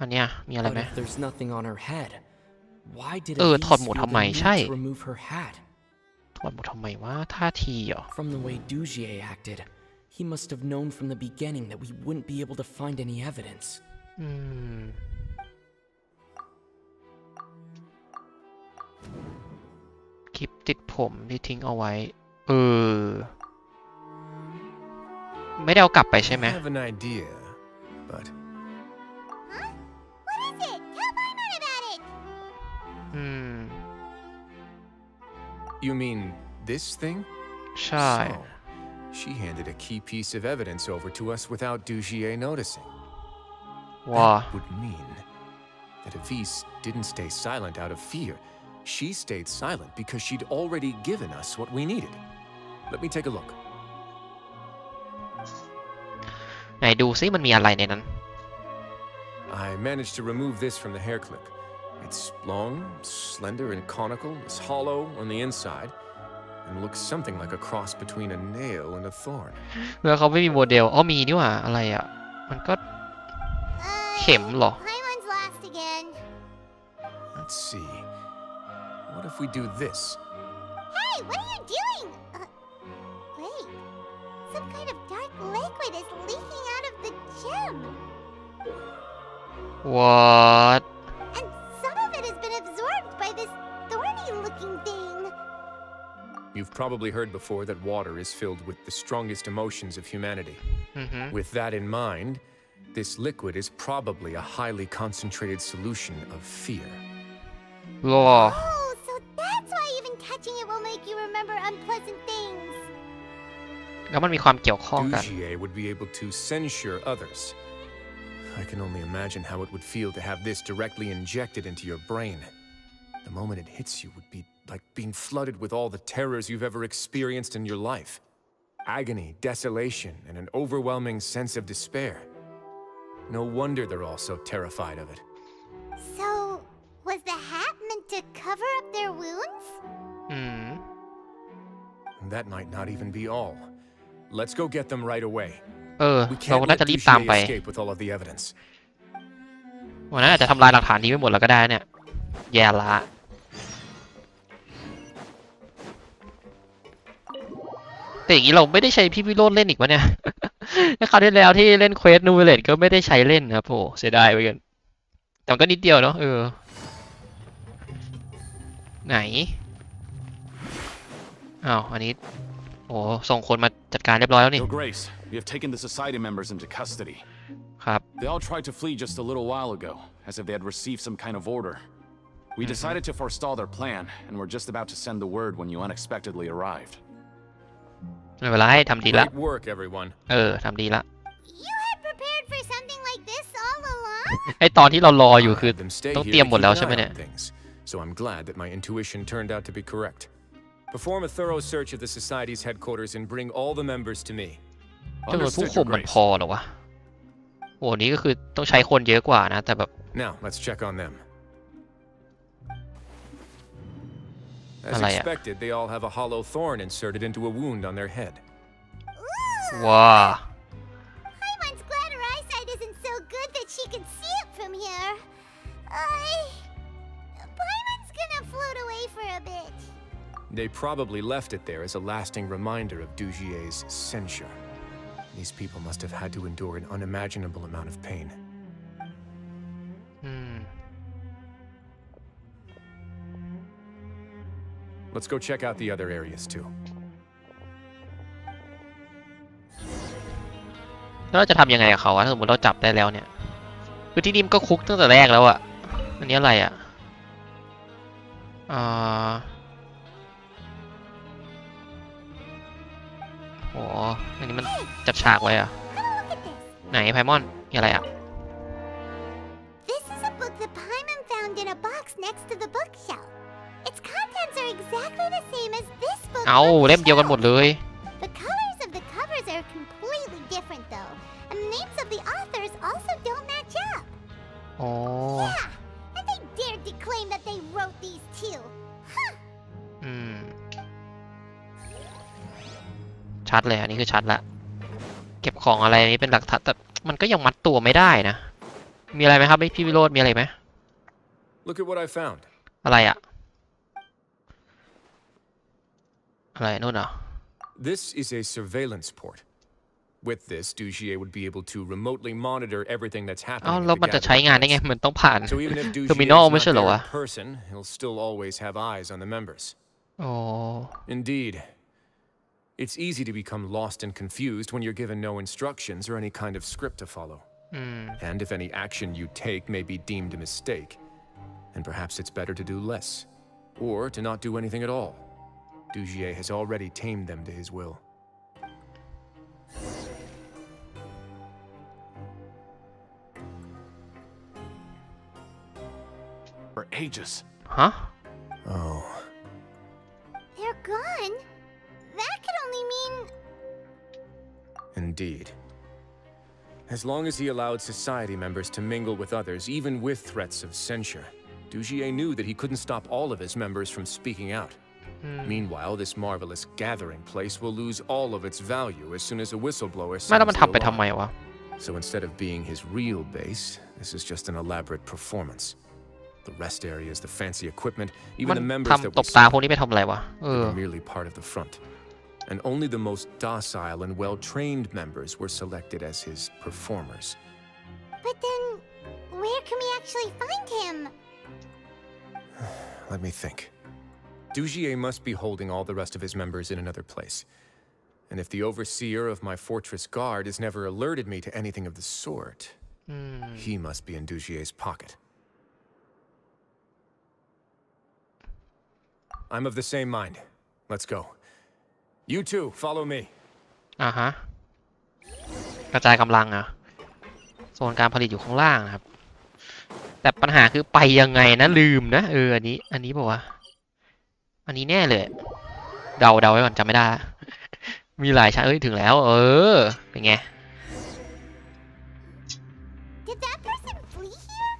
อันเนี้ยมีอะไร But ไหม if there's nothing on her head, why did ถอด Avis หมวก feel ทำไม the need ใช่ to remove her hat? ถอดหมวกทำไมวะท่าทีเหรอ From the way Dujier acted, he must have known from the beginning that we wouldn't be able to find any evidence. คลิปติดผมที่ทิ้งเอาไว้ไม่ได้เอากลับไปใช่ไหม I have an idea, but Huh? What is it? Tell Paimon about it. you mean this thing? ใช่ So, she handed a key piece of evidence over to us without Dujier noticing. ว้า That would mean that Avis didn't stay silent out of fear. She stayed silent because she'd already given us what we needed. Let me take a look. ไหนดูซิมันมีอะไรในนั้น I managed to remove this from the hair clip. It's long, slender, and conical. It's hollow on the inside, and looks something like a cross between a nail and a thorn. แล้วเขาไม่มีโมเดลมีนี่หว่าอะไรอ่ะมันก็เข็มเหรอ Paimon's last again. Let's see. What if we do this? Hey, what are you doing? Wait. Some kind of dark liquid is leaking out of the gem. What And some of it has been absorbed by this thorny-looking thing. You've probably heard before that water is filled with the strongest emotions of humanity. With that in mind, this liquid is probably a highly concentrated solution of fear. รอ Oh, so that's why even touching it will make you remember remember unpleasant things. แล้วมันมีความเกี่ยวข้องกัน Dujier would be able to censure others. I can only imagine how it would feel to have this directly injected into your brain. The moment it hits you would be like being flooded with all the terrors you've ever experienced in your life. Agony, desolation, and an overwhelming sense of despair. No wonder they're all so terrified of it. So, was the hat meant to cover up their wounds? That might not even be all. Let's go get them right away. เรา We น่า can't จะ let รีบตามไป Dujier escape with all of the evidence. วันนั้นอาจจะทำลายหลักฐานนี้ไปหมดแล้วก็ได้เนี่ยแย่ละแต่อย่างนี้เราไม่ได้ใช้พี่วิโรจน์เล่นอีกวะเนี่ย คราวที่แล้วที่เล่นเควสนูเวเลตก็ไม่ได้ใช้เล่นนะครับโหเสียดายไปกันแต่มันก็นิดเดียวเนาะไหนอ้าวอันนี้โอ้ส่งคนมาจัดการเรียบร้อยแล้วนี่ Your Grace, we have taken the society members into custody. ครับ They all tried to flee just a little while ago, as if they had received some kind of order. We decided to forestall their plan, and were just about to send the word when you unexpectedly arrived. ไม่เป็นไรทำดีละ Great work, everyone. ทำดีละ You had prepared for something like this all along? ไอตอนที่เรารออยู่คือ Them stay ต้อง here เตรียม to หมด keep แล้ว an ใช่ไหม eye เนี่ย on things. So I'm glad that my intuition turned out to be correct. Perform a thorough search of the Society's headquarters and bring all the members to me. จำนวนผู้ Understood, คุ Your มมัน Grace. พอเหรอวะโอ้นี้ก็คือต้องใช้คนเยอะกว่านะแต่แบบ Now, let's check on them. As Alaya. expected, they all have a hollow thorn inserted into a wound on their head. ว้า Paimon's glad her eyesight isn't so good that she can see it from here. Paimon's gonna float away for a bit. They probably left it there as a lasting reminder of Dujier's censure. These people must have had to endure an unimaginable amount of pain. Let's go check out the other areas too. แล้วเราจะทำยังไงกับเขาถ้าสมมติเราจับได้แล้วเนี่ยคือที่นี่มันก็คุกตั้งแต่แรกแล้วอะอันนี้อะไรอะโหอันนี้มันจัดฉากไว้อะ Look at this. ไหนไพมอนมีอะไรอะ This is a book that Paimon found in a box next to the bookshelf. Its contents are exactly the same as this book. เอา on the เล่มเดียวกันหมด shelf. เลย The colors of the covers are completely different, though, and the names of the authors also don't match up. อ๋อ Yeah, and they dared to claim that they wrote these too. Huh. ชัดเลยอันนี้คือชัดละเก็บของอะไรนี้เป็นหลักฐานแต่มันก็ยังมัดตัวไม่ได้นะมีอะไรไหมครับพี่วิโรจน์มีอะไรไหม Look at what I found. อะไรอะอะไรนู่นเหรอ This is a surveillance port. With this, Dujier would be able to remotely monitor everything that's อ้าว happening แล้ว at มัน the จะใช้งานได้ gathering ไง place. มันต้องผ่าน So even if เทอ Dujier ร์มิ is นอล not ไม่ใช่เหรอ there วะ in person, he'll still always have eyes on the members. อ๋อ Indeed. It's easy to become lost and confused when you're given no instructions or any kind of script to follow. And if any action you take may be deemed a mistake, then perhaps it's better to do less, or to not do anything at all. Dujier has already tamed them to his will. For ages. ฮะ Oh. They're gone? That could only mean... Indeed. As long as he allowed society members to mingle with others, even with threats of censure, Dujier knew that he couldn't stop all of his members from speaking out. Meanwhile, this marvelous gathering place will lose all of its value as soon as a whistleblower ไม่แล้วมัน sounds ทำ the ไปทำไม alarm. วะ So instead of being his real base, this is just an elaborate performance. The rest area is the fancy equipment. มั Even น the members that ทำต we บตา saw พวกนี้ไปทำอะไรวะ were merely part of the front. And only the most docile and well-trained members were selected as his performers. But then, where can we actually find him? Let me think. Dujier must be holding all the rest of his members in another place. And if the overseer of my fortress guard has never alerted me to anything of the sort, he must be in Dujier's pocket. I'm of the same mind. Let's go. You two, follow me. ฮะกระจายกำลังโซนการผลิตอยู่ข้างล่างนะครับแต่ปัญหาคือไปยังไงนะลืมนะอันนี้บอกว่าอันนี้แน่เลยเดาไว้ก่อนจำไม่ได้ มีหลายชั้นถึงแล้วเป็นไง Did that person flee here?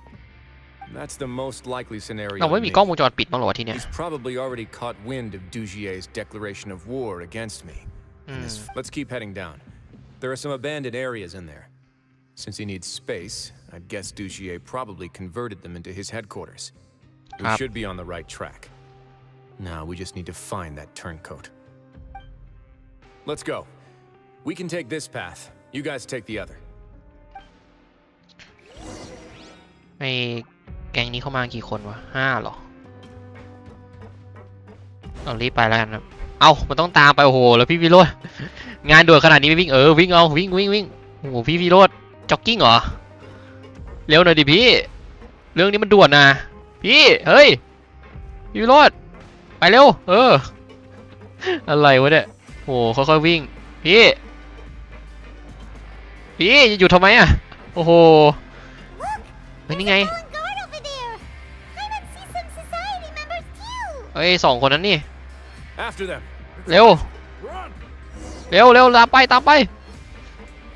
That's the most likely scenario. เราไม่มีกล้องวงจรปิดบ้างหรอที่เนี้ย He's probably already caught wind of Dugier's declaration of war against me. Let's keep heading down. There are some abandoned areas in there. Since he needs space, I'd guess Dugier probably converted them into his headquarters. We should be on the right track. Now we just need to find that turncoat. Let's go. We can take this path. You guys take the other. ไอ้แก๊งนี้เข้ามากี่คนวะ5หรอเรารีบไปแล้วกันครับมันต้องตามไปโอ้โหแล้วพี่วิโรจน์งานด่วนขนาดนี้ไม่วิ่งวิ่งวิ่งโอ้โหพี่วิโรจน์จ็อกกิ้งเหรอเร็วหน่อยดิพี่เรื่องนี้มันด่วนนะพี่เฮ้ยพี่วิโรจน์ไปเร็วอะไรวะเนี่ยโอ้ค่อยๆวิ่งพี่จะหยุดทำไมโอ้โหนี่ไง2 คนนั้นนี่เร็วตามไป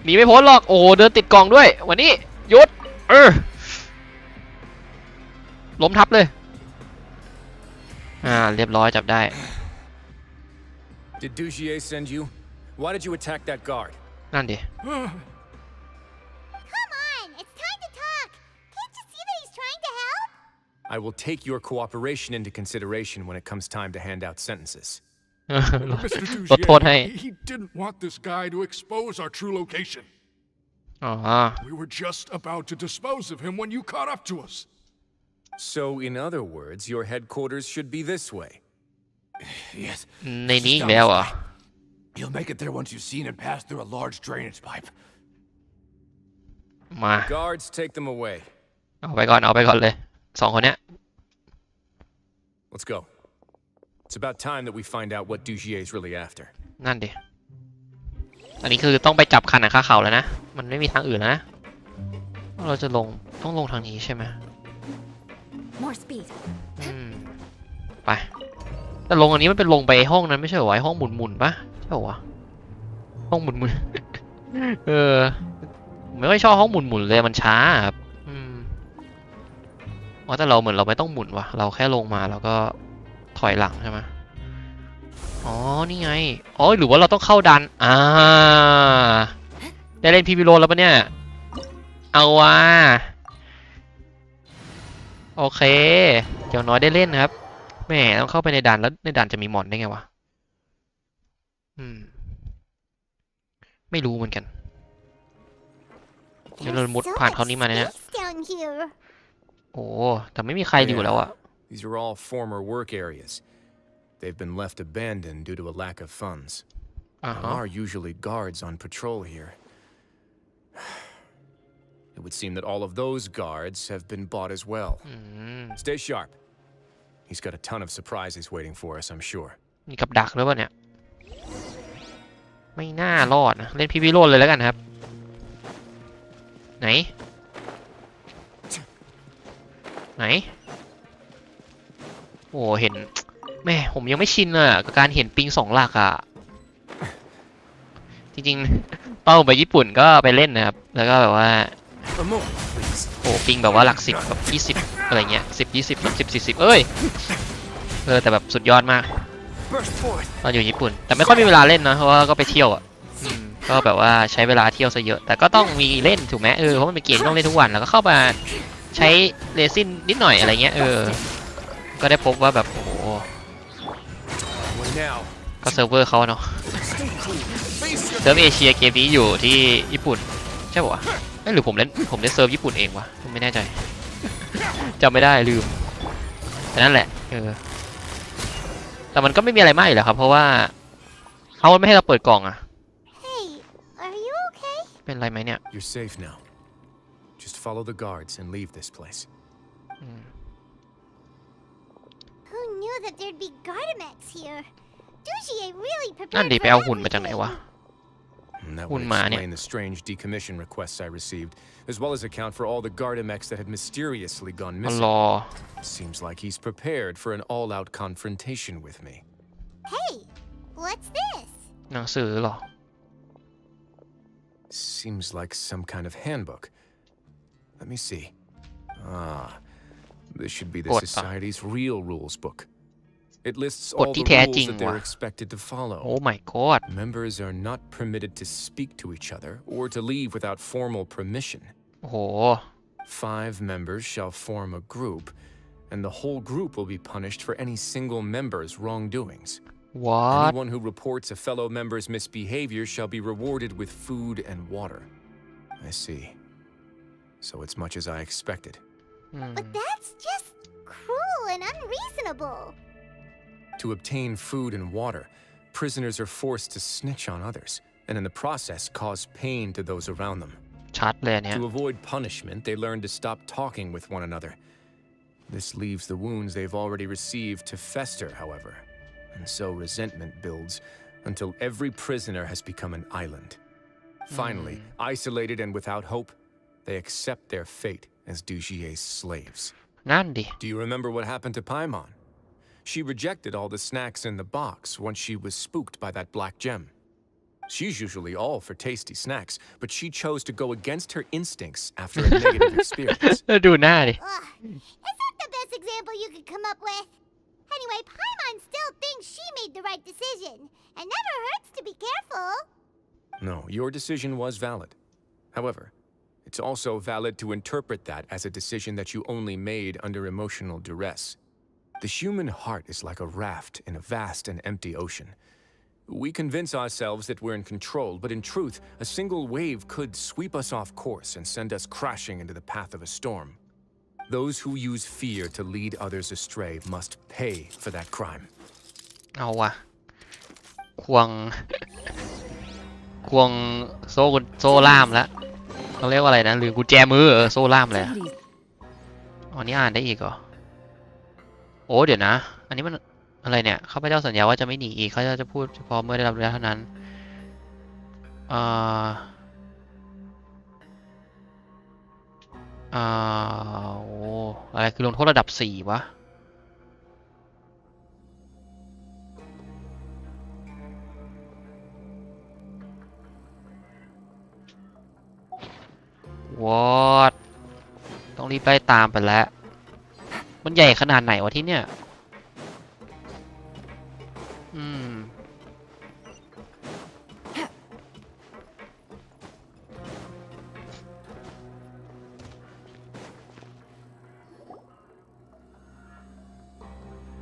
หนีไม่พ้นหรอกโอ้เดินติดกล่องด้วยวันนี้หยุดล้มทับเลยเรียบร้อยจับได้ Did Dugier send you? Why did you attack that guard? นั่นดิ Come on, it's time to talk. Can't you see that he's trying to help? I will take your cooperation into consideration when it comes time to hand out sentences. Mr. Dugier, he didn't want this guy to expose our true location. We were just about to dispose of him when you caught up to us. So, in other words, your headquarters should be this way. Yes. ในนี้อีกแล้วYou'll make it there once you've seen and passed through a large drainage pipe. มา Guards, take them away. เอาไปก่อนเลย2 คนเนี้ย Let's go. It's about time that we find out what Dugier is really after. นั่นดิอันนี้คือต้องไปจับคันข้าเขาแล้วนะมันไม่มีทางอื่นนะเราจะต้องลงทางนี้ใช่ไหม More speed. ไปแต่ลงอันนี้มันเป็นลงไปห้องนั้นไม่ใช่เหรอห้องหมุนปะใช่เหรอห้องหมุนไม่ค่อยชอบห้องหมุนเลยมันช้าครับแต่เราเหมือนเราไม่ต้องหมุนวะเราแค่ลงมาแล้วก็ถอยหลังใช่ไหมนี่ไงหรือว่าเราต้องเข้าดันได้เล่นพีวิโรแล้วปะเนี่ยเอาว่ะโอเคเดี๋ยวน้อยได้เล่นครับแม่ต้องเข้าไปในด่านแล้วในด่านจะมีมอนได้ไงวะไม่รู้เหมือนกันเดี๋ยวเรามุดผ่านเขานี้มาเนี่ยโอ้แต่ไม่มีใครอยู่แล้วThese are all former work areas. They've been left abandoned due to a lack of funds. There are usually guards on patrol here. It would seem that all of those guards have been bought as well. Stay sharp. He's got a ton of surprises waiting for us, I'm sure. นี่กับดักหรือเปล่าเนี่ยไม่น่ารอดนะเล่นพี่วิโรจน์เลยแล้วกันครับไหนโอ้เห็นแม่ผมยังไม่ชินกับการเห็นปิง2 หลักจริงๆตอนผมไปญี่ปุ่นก็ไปเล่นนะครับแล้วก็แบบว่าโอ้ปิงแบบว่าหลัก10แบบ20อะไรเงี้ย10 20 30 40แต่แบบสุดยอดมากตอนอยู่ญี่ปุ่นแต่ไม่ค่อยมีเวลาเล่นนะเพราะว่าก็ไปเที่ยวก็แบบว่าใช้เวลาเที่ยวซะเยอะแต่ก็ต้องมีเล่นถูกไหมเพราะมันเป็นเกมต้องเล่นทุกวันแล้วก็เข้ามาใช้เรซินนิดหน่อยอะไรเงี้ยก็ได้พบว่าแบบโอ้ก็เซิร์ฟเวอร์เขาเนาะเซิร์ฟเอเชียเกมนี้อยู่ที่ญี่ปุ่นใช่ป่ะหรือผมเล่นเซิร์ฟญี่ปุ่นเองวะไม่แน่ใจจำไม่ได้ลืมแต่นั่นแหละแต่มันก็ไม่มีอะไรมากอยู่แล้วครับเพราะว่าเขาไม่ให้เราเปิดกล่องHey, are you okay? เป็นไรไหมเนี่ย You're safe now. Just follow the guards and leave this place. Who knew that there'd be Gardamex here? นั่นดิไปเอาหุ่นมาจากไหนวะ That would explain the strange decommission requests I received, as well as account for all the Gardamex that had mysteriously gone missing. Seems like he's prepared for an all-out confrontation with me. Hey, what's this? หนังสือเหรอ Seems like some kind of handbook. Let me see. This should be the society's real rules book. It lists all the rules that they're expected to follow. Oh my god. Members are not permitted to speak to each other or to leave without formal permission. 5 members shall form a group, and the whole group will be punished for any single member's wrongdoings. What? Anyone who reports a fellow member's misbehavior shall be rewarded with food and water. I see. So it's much as I expected. But that's just cruel and unreasonable. To obtain food and water, prisoners are forced to snitch on others, and in the process cause pain to those around them. To avoid punishment, they learn to stop talking with one another. This leaves the wounds they've already received to fester, however, and so resentment builds until every prisoner has become an island. Finally, isolated and without hope, they accept their fate as Dujie's slaves. Do you remember what happened to Paimon? She rejected all the snacks in the box once she was spooked by that black gem. She's usually all for tasty snacks, but she chose to go against her instincts after a negative experience. Is that the best example you could come up with? Anyway, Paimon still thinks she made the right decision, and never hurts to be careful. No, your decision was valid. However, it's also valid to interpret that as a decision that you only made under emotional duress. The human heart is like a raft in a vast and empty ocean. We convince ourselves that we're in control, but in truth, a single wave could sweep us off course and send us crashing into the path of a storm. Those who use fear to lead others astray must pay for that crime. เอาวะควงโซ่ล่ามแล้วเขาเรียกว่าอะไรนะหรือกุญแจมือโซ่ล่ามเลยอ๋อนี่อ่านได้อีกเหรอโอ้เดี๋ยวนะอันนี้มันอะไรเนี่ยข้าพเจ้าสัญญาว่าจะไม่หนีอีกข้าพเจ้าจะพูดเฉพาะเมื่อได้รับอนุญาตเท่านั้นโอ้อะไรคือลงโทษระดับ4วะวอดต้องรีบไล่ตามไปแล้วมันใหญ่ขนาดไหนวะที่เนี่ย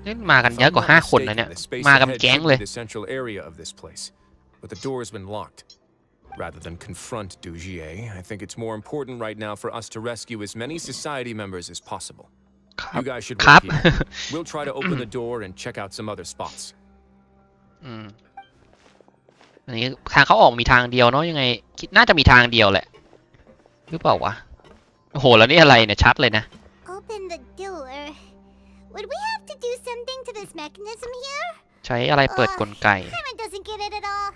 นี่มากันเยอะกว่า5 คนนะเนี่ยมากันแก๊งเลย But the door has been locked. Rather than confront Dujie, I think it's more important right now for us to rescue as many society members as possible. You guys should wait here. We'll try to open the door and check out some other spots. อันนี้ทางเขาออกมีทางเดียวเนาะยังไงคิดน่าจะมีทางเดียวแหละหรือเปล่าวะโอ้โหแล้วนี่อะไรเนี่ยชัดเลยนะ Open the door. Would we have to do something to this mechanism here? ใช้อะไรเปิดกลไก Paimon doesn't get it at all.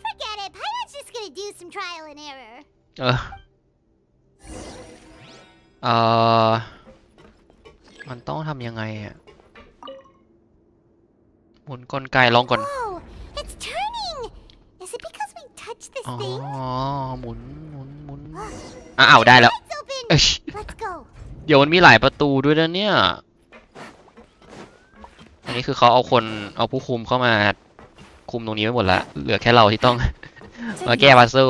Forget it. Paimon's just gonna do some trial and error. มันต้องทำยังไงอ่ะหมุนกลไกลองก่อน Oh, it's turning. Is it because we touched this thing? หมุนอ้าวได้แล้ว Let's go. เดี๋ยวมันมีหลายประตูด้วยนะเนี่ยอันนี้คือเขาเอาผู้คุมเข้ามาคุมตรงนี้ไว้หมดแล้วเหลือแค่เราที่ต้อง มาแก้พัซเซิล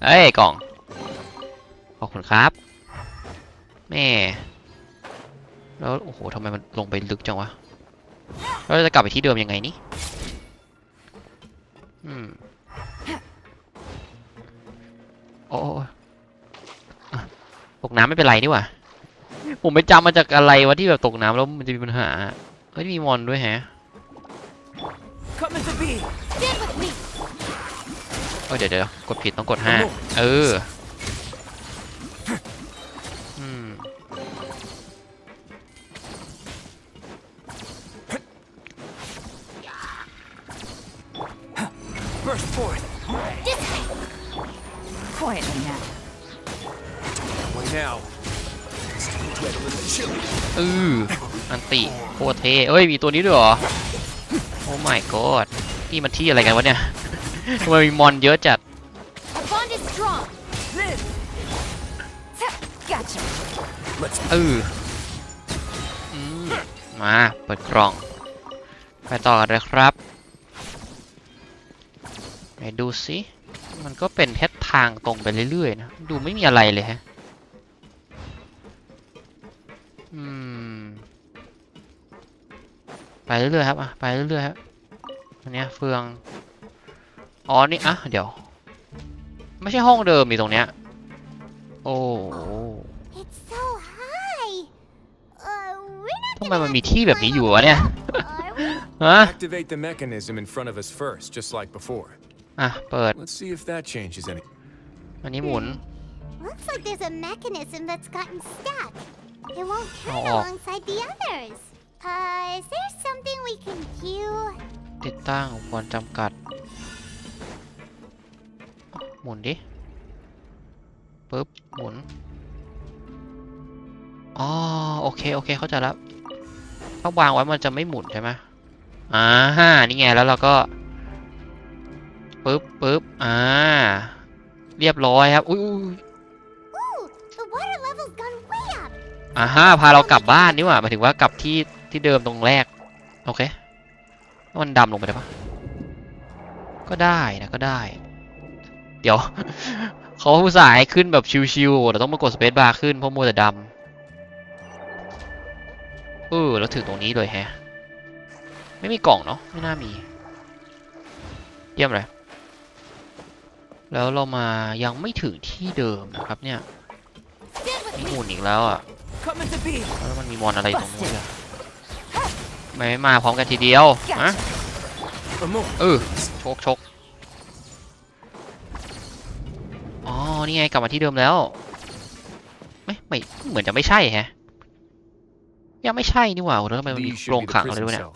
เอ้ยกล่องขอบคุณครับแม่แล้วโอ้โหทำไมมันลงไปลึกจังวะเราจะกลับไปที่เดิมยังไงนี่โอ้ตกน้ำไม่เป็นไรนี่หว่าผมไปจำมาจากอะไรวะที่แบบตกน้ำแล้วมันจะมีปัญหาเฮ้ยมีมอนด้วยแฮะเดี๋ยวกดผิดต้องกด5 now. อันติโคตรเท่เอ้ยมีตัวนี้ด้วยเหรอโอ้ my god นี่มันที่อะไรกันวะเนี่ยทำไมมีมอนเยอะจัดมาเปิดกล่องไปต่อกันเลยครับไหนดูสิมันก็เป็นแค่ทางตรงไปเรื่อยๆนะดูไม่มีอะไรเลยฮะไปเรื่อยๆครับไปเรื่อยๆครับอันนี้เฟืองอ๋อนี่เดี๋ยวไม่ใช่ห้องเดิมมีตรงเนี้ยโอ้ทำไมมันมีที่แบบนี้อยู่วะเนี่ยฮะ Activate the mechanism in front of us first, just like before. เปิด Let's see if that changes any. อันนี้หมุน Looks like there's a mechanism that's gotten stuck. It won't turn alongside the others. Is there something we can do? ติดตั้งอุปกรณ์จำกัดหมุนดิปึ๊บหมุนโอเคเข้าใจแล้วถ้าวางไว้มันจะไม่หมุนใช่ไหมนี่ไงแล้วเราก็ปึ๊บเรียบร้อยครับอุ้ย The water level's gone way up. พาเรากลับบ้านนี่หว่าหมายถึงว่ากลับที่เดิมตรงแรกโอเคมันดำลงไปได้ปะก็ได้นะก็ได้เดี๋ยว เขาอุตส่าห์ให้ขึ้นแบบชิวๆแต่ต้องมากดสเปซบาร์ขึ้นเพราะมัวแต่ดำแล้วถึงตรงนี้เลยแฮะไม่มีกล่องเนาะไม่น่ามีเยี่ยมเลยแล้วเรามายังไม่ถึงที่เดิมนะครับเนี่ยมีหมุนอีกแล้วแล้วมันมีมอนอะไรตรงนู้นเนี่ยไม่มาพร้อมกันทีเดียวชกนี่ไงกลับมาที่เดิมแล้วไม่เหมือนจะไม่ใช่แฮะยังไม่ใช่นี่หว่าแล้วทำไมมันมีโรงขังอะไรด้วยเนี่ย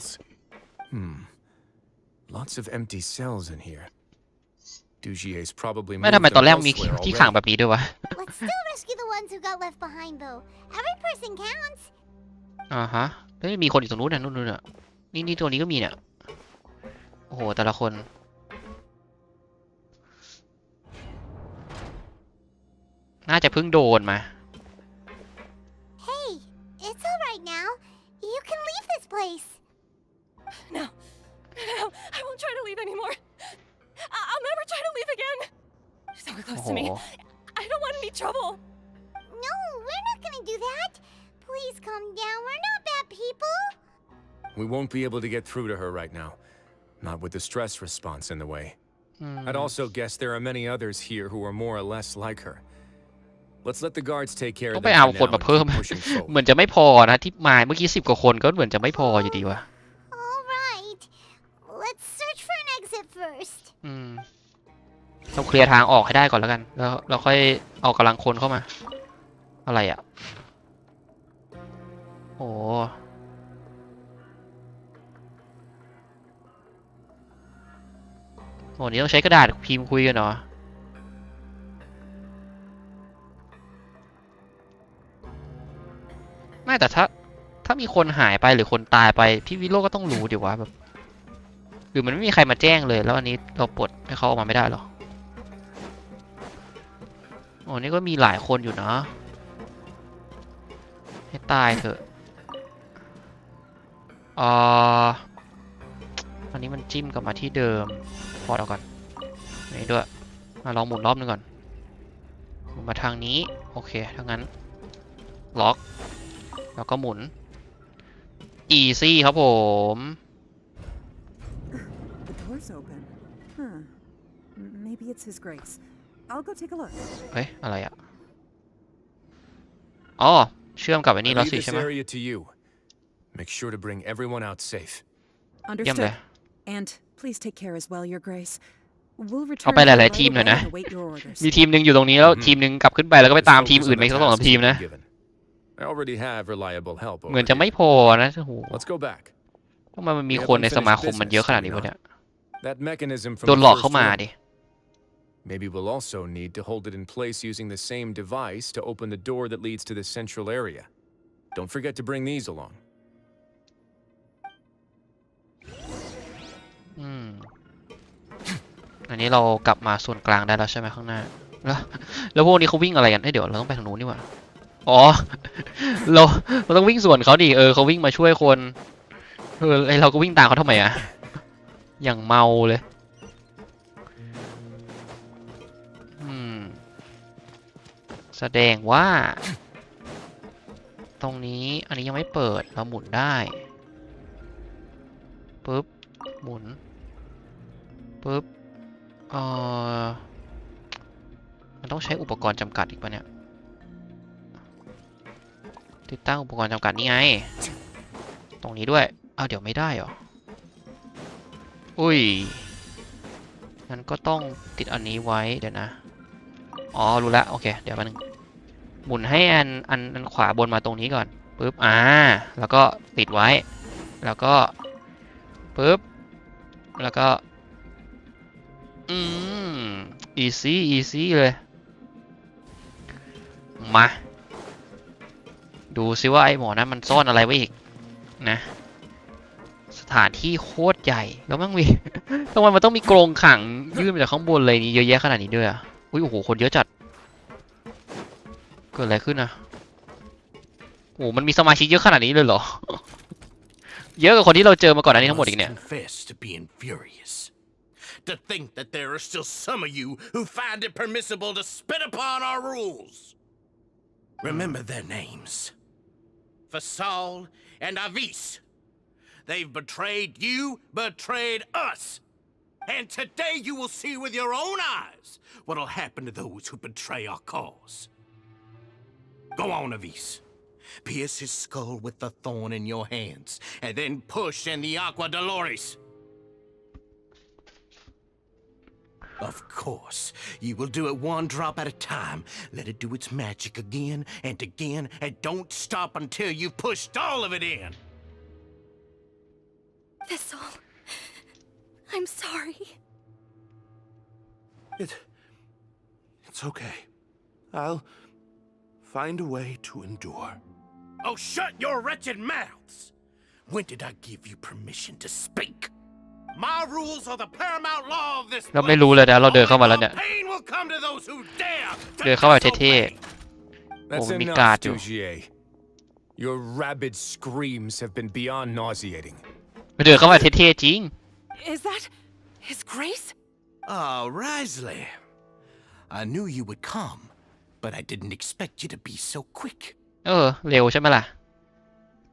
Lots of empty cells in here. Dugier's probably ไม่ทำไมตอนแรกมีที่ขังแบบนี้ด้วยวะ Let's still rescue the ones who got left behind, though. Every person counts. แล้วมีคนอยู่ตรงนู้นน่ะนู่นน่ะนี่ตัวนี้ก็มีเนี่ยโอ้โหแต่ละคนน่าจะเพิ่งโดนมา Hey, it's all right now. You can leave this place. No, I won't try to leave anymore. I'll never try to leave again. So close to me. I don't want any trouble. No, we're not gonna do that. Please calm down. We're not bad people. We won't be able to get through to her right now. Not with the stress response in the way. I'd also guess there are many others here who are more or less like her. Let's let the guards take care of ต้องไปเอาคนมาเพิ่ม เหมือนจะไม่พอนะที่มาเมื่อกี้10 กว่าคนก็เหมือนจะไม่พออยู่ดีวะ All right. Let's search for an exit first. ต้องเคลียร์ทางออกให้ได้ก่อนแล้วกันแล้วเราค่อยเอากำลังคนเข้ามาอะไรโอ้นี่ต้องใช้กระดาษพิมพ์คุยกันเหรอไม่แต่ถ้ามีคนหายไปหรือคนตายไปพี่วิโรจน์ก็ต้องรู้ดิวะแบบหรือมันไม่มีใครมาแจ้งเลยแล้วอันนี้เราปลดให้เขาออกมาไม่ได้หรอนี่ก็มีหลายคนอยู่นะให้ตายเถอะอันนี้มันจิ้มกลับมาที่เดิมพอเอาก่อนนี่ด้วยมาลองหมุนรอบนึงก่อนหมุนมาทางนี้โอเคถ้างั้นล็อกแล้วก็หมุน easy ครับผม The door's open. Maybe it's his grace. I'll go take a look. เฮ้ยอะไรเชื่อมกับไอ้นี่แล้วสิใช่ไหม Make sure to bring everyone out safe. Understood. And please take care as well, Your Grace. We'll return เอาไปหลายๆทีมหน่อยนะมีทีมหนึ่งอยู่ตรงนี้แล้วทีมหนึ่งกลับขึ้นไปแล้วก็ไปตามทีมอื่นไปสัก2-3ทีมนะเหมือนจะไม่พอนะโอ้โหทำไมมันมีคนในสมาคมมันเยอะขนาดนี้วะเนี่ยโดนหลอกเข้ามาดิ Maybe we'll also need to hold it in place using the same device to open the door that leads to the central area. Don't forget to bring these along. อันนี้เรากลับมาส่วนกลางได้แล้วใช่ไหมข้างหน้าแล้วพวกนี้เขาวิ่งอะไรกันเดี๋ยวเราต้องไปทางนู้นนี่หว่าอ๋อเราต้องวิ่งสวนเขาดิเขาวิ่งมาช่วยคนเราก็วิ่งตามเขาทำไมอะอย่างเมาเลยแสดงว่าตรงนี้อันนี้ยังไม่เปิดเราหมุนได้ปึ๊บหมุนปึ๊บมันต้องใช้อุปกรณ์จำกัดอีกปะเนี่ยติดตั้งอุปกรณ์จำกัดนี่ไงตรงนี้ด้วยเดี๋ยวไม่ได้เหรออุ้ยงั้นก็ต้องติดอันนี้ไว้เดี๋ยวนะรู้แล้วโอเคเดี๋ยวแป๊บนึงหมุนให้อันขวาบนมาตรงนี้ก่อนปึ๊บแล้วก็ติดไว้แล้วก็ปึ๊บแล้วก็easy เลยมาดูซิว่าไอ้หมอนั้นมันซ่อนอะไรไว้อีกนะสถานที่โคตรใหญ่แล้วมันมีทำไมมันต้องมีกรงขังยื่นมาจากข้างบนเลยนี่เยอะแยะขนาดนี้ด้วยโอ้โหคนเยอะจัดเกิดอะไรขึ้นนะมันมีสมาชิกเยอะขนาดนี้เลยเหรอเยอะกว่าคนที่เราเจอมาก่อนอันนี้ทั้งหมดอีกเนี่ย To think that there are still some of you who find it permissible to spit upon our rules. Remember their names. Fasal and Avis. They've betrayed you, betrayed us. And today you will see with your own eyes what'll happen to those who betray our cause. Go on, Avis. Pierce his skull with the thorn in your hands, and then push in the Aqua Dolores.Of course, you will do it one drop at a time. Let it do its magic again and again, and don't stop until you've pushed all of it in. Thistle, I'm sorry. It's okay. I'll find a way to endure. Oh, shut your wretched mouths! When did I give you permission to speak?My rules are the paramount law of this place. เราไม่รู้เลยนะเราเดินเข้ามาแล้วเนี่ยเดินเข้ามาเท่ๆมีการ์ดอยู่ Your rabid screams have been beyond nauseating. เดินเข้ามาเท่ๆจริง Is that His Grace? Oh, Risley. I knew you would come, but I didn't expect you to be so quick. เร็วใช่ไหมล่ะ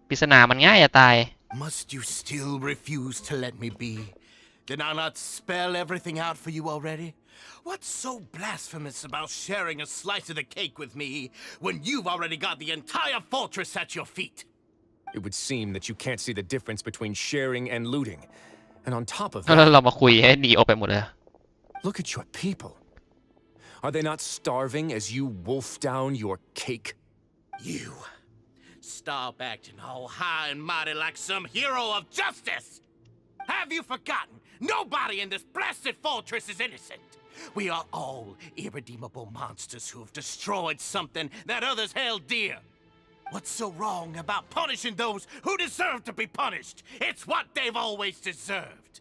ปริศนามันง่ายจะตายMust you still refuse to let me be? Did I not spell everything out for you already? What's so blasphemous about sharing a slice of the cake with me when you've already got the entire fortress at your feet? It would seem that you can't see the difference between sharing and looting. And on top of แล้ว that, เรามาคุยให้หนีออกไปหมดเลย look at your people. Are they not starving as you wolf down your cake? You.Stop acting all high and mighty like some hero of justice! Have you forgotten? Nobody in this blasted fortress is innocent. We are all irredeemable monsters who have destroyed something that others held dear. What's so wrong about punishing those who deserve to be punished? It's what they've always deserved.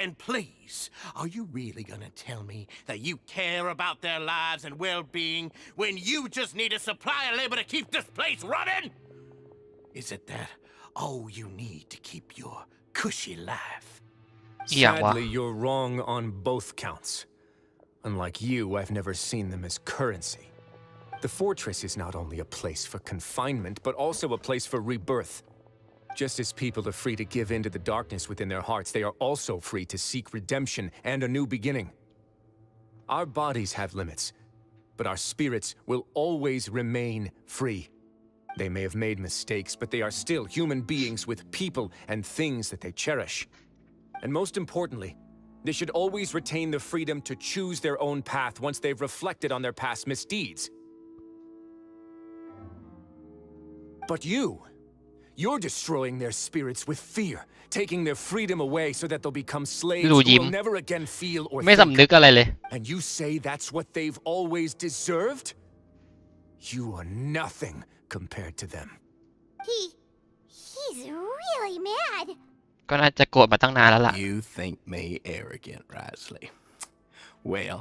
And please, are you really gonna tell me that you care about their lives and well-being when you just need a supply of labor to keep this place running?Is it that all you need to keep your cushy life? Sadly, you're wrong on both counts. Unlike you, I've never seen them as currency. The fortress is not only a place for confinement, but also a place for rebirth. Just as people are free to give in to the darkness within their hearts, they are also free to seek redemption and a new beginning. Our bodies have limits, but our spirits will always remain free.They may have made mistakes, but they are still human beings with people and things that they cherish. And most importantly, they should always retain the freedom to choose their own path once they've reflected on their past misdeeds. But You're destroying their spirits with fear, taking their freedom away so that they'll become slaves ดู who ยิ้ม will never again feel or ไม่ think. สำนึกอะไรเลย And you say that's what they've always deserved? You are nothing compared to them. He's really mad. ก็น่าจะโกรธมาตั้งนานแล้วล่ะ You think me arrogant, Risley? Well,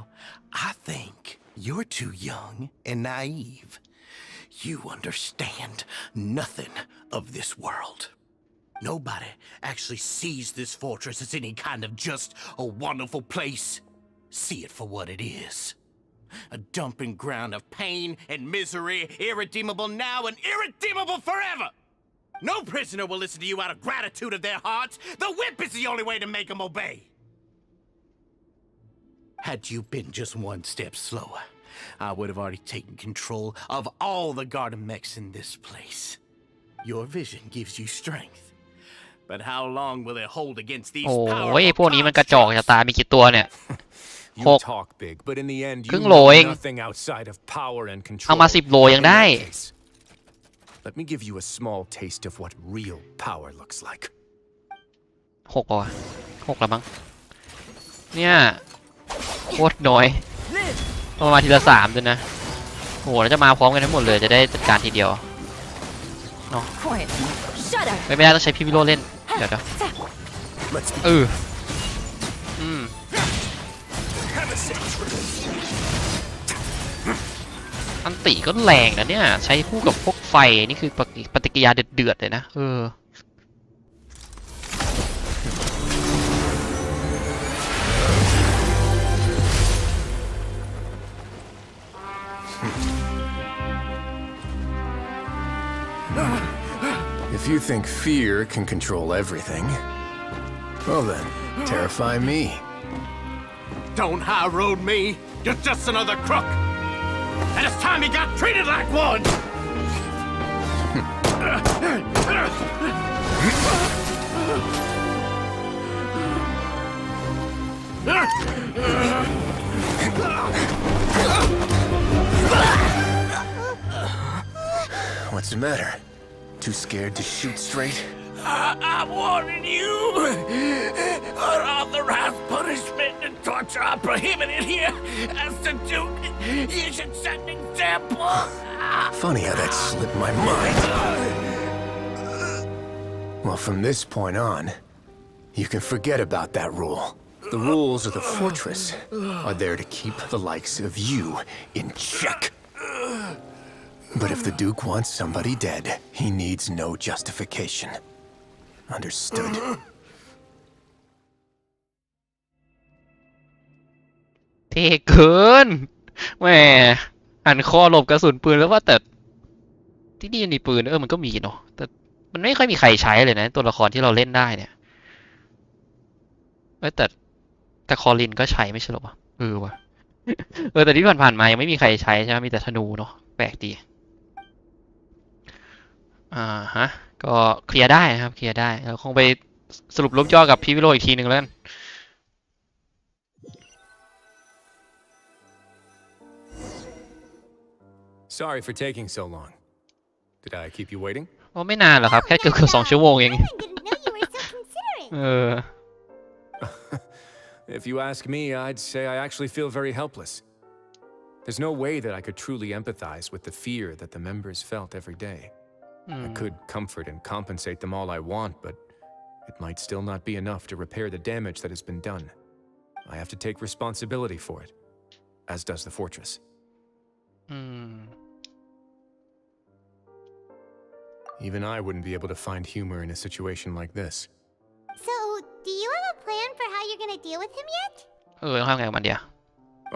I think you're too young and naive. You understand nothing of this world. Nobody actually sees this fortress as any kind of just a wonderful place. See it for what it is. A dumping ground of pain and misery, irredeemable now and irredeemable forever. No prisoner will listen to you out of gratitude of their hearts. The whip is the only way to make them obey. Had you been just one step slower, I would have already taken control of all the garden mechs in this place. Your vision gives you strength. But how long will it hold against these โอ้ย powerful พวกนี้มันกระจอกจะตายมีกี่ตัวเนี่ย You talk big, but in the end, you ครึ่งโล know เอง nothing outside of power and เอา control. มา10 โลยังได้ In that case, let me give you a small taste of what real power looks like. 6 ป่ะวะ6แล้วมั้งเนี่ยโคตรน้อยต้องมาทีละ3ด้วยนะโอ้โหแล้วจะมาพร้อมกันทั้งหมดเลยจะได้จัดการทีเดียวเนาะไม่ได้ต้องใช้พี่วิโรจน์เล่นเดี๋ยวอันติก็แรงนะเนี่ยใช้คู่กับพวกไฟนี่คือปฏิกิริยาเดือดๆเลยนะIf you think fear can control everything, well then, terrify me. Don't high road me. You're just another crook. And it's time you got treated like one. What's the matter? Too scared to shoot straight? I'm warning you. Unauthorized punishment and torture are prohibited here. As the Duke, you should set an example. Funny how that slipped my mind. Well, from this point on, you can forget about that rule. The rules of the fortress are there to keep the likes of you in check. But if the Duke wants somebody dead, he needs no justification. Understood. เท่เกินแหมหันคอหลบกระสุนปืนแล้วว่าแต่ที่นี่มีปืนมันก็มีเนาะแต่มันไม่ค่อยมีใครใช้เลยนะตัวละครที่เราเล่นได้เนี่ยแต่คอลินก็ใช้ไม่ใช่หรอวะวะแต่ที่ผ่านๆมายังไม่มีใครใช้ใช่ไหมมีแต่ธนูเนาะแปลกดีก็เคลียร์ได้นะครับเคลียร์ได้เราคงไปสรุปลบย่อกับพี่วิโรจน์อีกทีหนึ่งแล้วกัน Sorry for taking so long. Did I keep you waiting? ไม่นานหรอกครับแค่เกือบ2 ชั่วโมงเอง If you ask me, I'd say I actually feel very helpless. There's no way that I could truly empathize with the fear that the members felt every day. I could comfort and compensate them all I want, but it might still not be enough to repair the damage that has been done. I have to take responsibility for it, as does the fortress. Even I wouldn't be able to find humor in a situation like this. So, do you have a plan for how you're gonna deal with him yet? ทำไงกับมันเดียว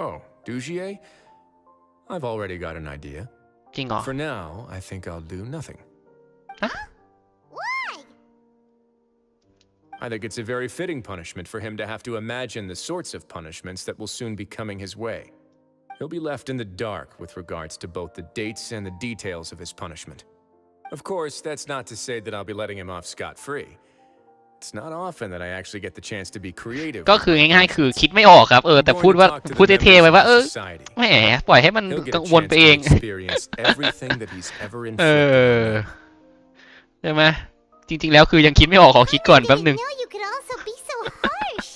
Oh, Dugier? I've already got an idea. จริงเหรอ For now, I think I'll do nothing. Why? I think it's a very fitting punishment for him to have to imagine the sorts of punishments that will soon be coming his way. He'll be left in the dark with regards to both the dates and the details of his punishment. Of course, that's not to say that I'll be letting him off scot-free. It's not often that I actually get the chance to be creative. ก็คือง่ายๆคือคิดไม่ออกครับแต่พูดเท่ๆไว้ว่าแหมปล่อยให้มันกังวลไปเอง everything that he's ever ใช่ไหม จริงๆแล้วคือยังคิดไม่ออกขอคิดก่อนแป๊บนึง No, you could also be so harsh.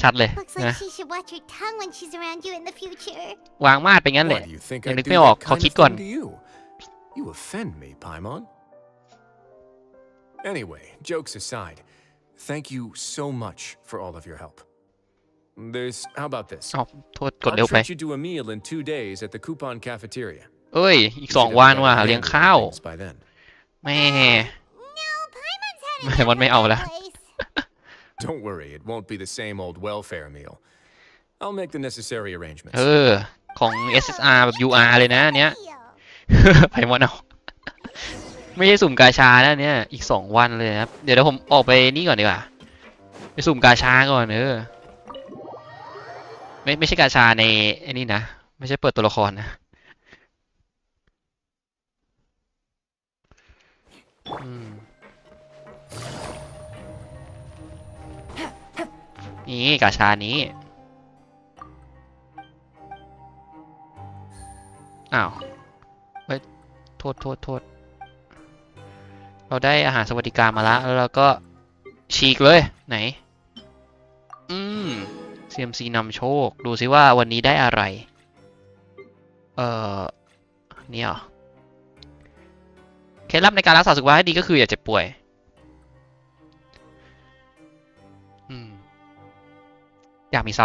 ชัดเลย Looks นะ like she should watch her tongue when she's around you in the future. วางมาดไปงั้นแหละ Why do you think ยัง I นึก do ไม่ออก that ขอ kind คิด of ก่อน thing to you? You offend me, Paimon. Anyway, jokes aside, thank you so much for all of your help. How about this? เอาโทษกด I'll เร็วไป treat you to a meal in 2 days at the Coupon Cafeteria. เอ้ยอีก You should 2 วัน have ว่ะ better เลี้ยง handle ข้าว things by then. แม่ No, Paimon's had แม่มันไม่เอาละ place. Don't worry, it won't be the same old welfare meal. I'll make the necessary arrangements. ของ SSR แบบ UR เลยนะอันเนี้ย ไพมอนเอาไม่ใช่สุ่มกาชานะเนี่ยอีก2 วันเลยครับเดี๋ยวผมออกไปนี่ก่อนดีกว่าไปสุ่มกาชาก่อนไม่ใช่กาชาในไอ้นี่นะไม่ใช่เปิดตัวละครนะนี่กาชานี้อ้าวเฮ้ยโทษเราได้อาหารสวัสดิการมาแล้วเราก็ฉีกเลยไหนCMC นำโชคดูซิว่าวันนี้ได้อะไรนี่เหรอเคล็ดลับในการรักษาสุขภาพให้ดีก็คืออย่าเจ็บป่วยอยากมีซ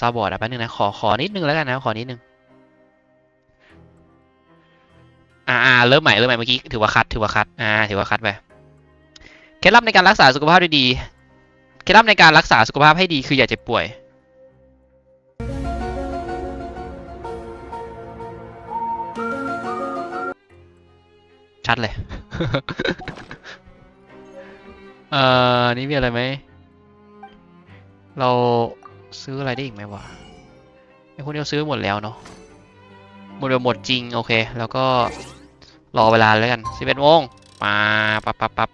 าวบอร์ดแป๊บนึงนะขอนิดนึงแล้วกันนะขอนิดนึงเริ่มใหม่เมื่อกี้ถือว่าคัดถือว่าคัดไปเคล็ดลับในการรักษาสุขภาพได้ดีเคล็ดลับในการรักษาสุขภาพให้ดีคืออย่าเจ็บป่วยชัดเลย นี่มีอะไรไหมเราซื้ออะไรได้อีกไหมวะไอ้พวกนี้เราซื้อหมดแล้วเนาะหมดจริงโอเคแล้วก็รอเวลาแล้วกัน11 โมงมาปั๊บ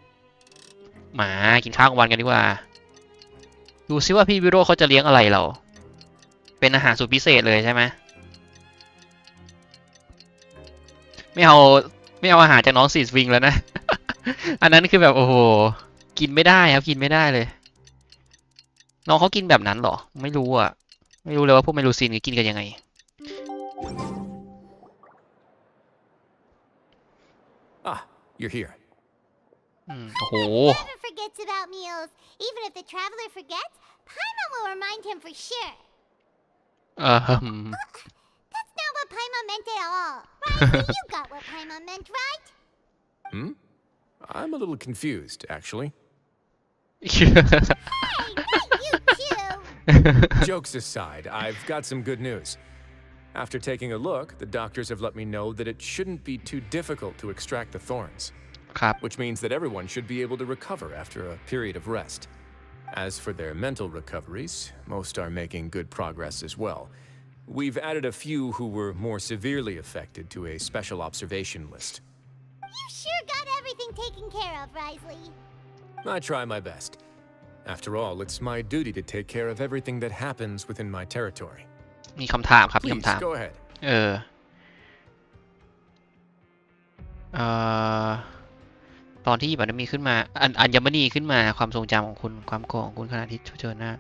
หมากินข้าวกลางวันกันดีกว่าดูซิว่าพี่วิโรจน์เขาจะเลี้ยงอะไรเราเป็นอาหารสูตรพิเศษเลยใช่ไหมไม่เอาอาหารจากน้องสีสวิงแล้วนะ อันนั้นคือแบบโอ้โหกินไม่ได้ครับกินไม่ได้เลยน้องเขากินแบบนั้นเหรอไม่รู้เลยว่าพวกเมลูซินกินกันยังไงYou're here. โอ้โห Never forgets about meals. Even if the traveler forgets, Paimon will remind him for sure. That's not what Paimon meant at all. Right? You got what Paimon meant, right? I'm a little confused, actually. Hey, not you too. Jokes aside, I've got some good news. After taking a look, the doctors have let me know that it shouldn't be too difficult to extract the thorns. Which means that everyone should be able to recover after a period of rest. As for their mental recoveries, most are making good progress as well. We've added a few who were more severely affected to a special observation list. You sure got everything taken care of, Risley. I try my best. After all, it's my duty to take care of everything that happens within my territory. มีคำถามครับมีคำถาม Please, go ahead. ตอนที่หยิบอัญมณีขึ้นมาอัญมณีขึ้นมาความทรงจำของคุณความโกรธของคุณขณะที่เจอหน้า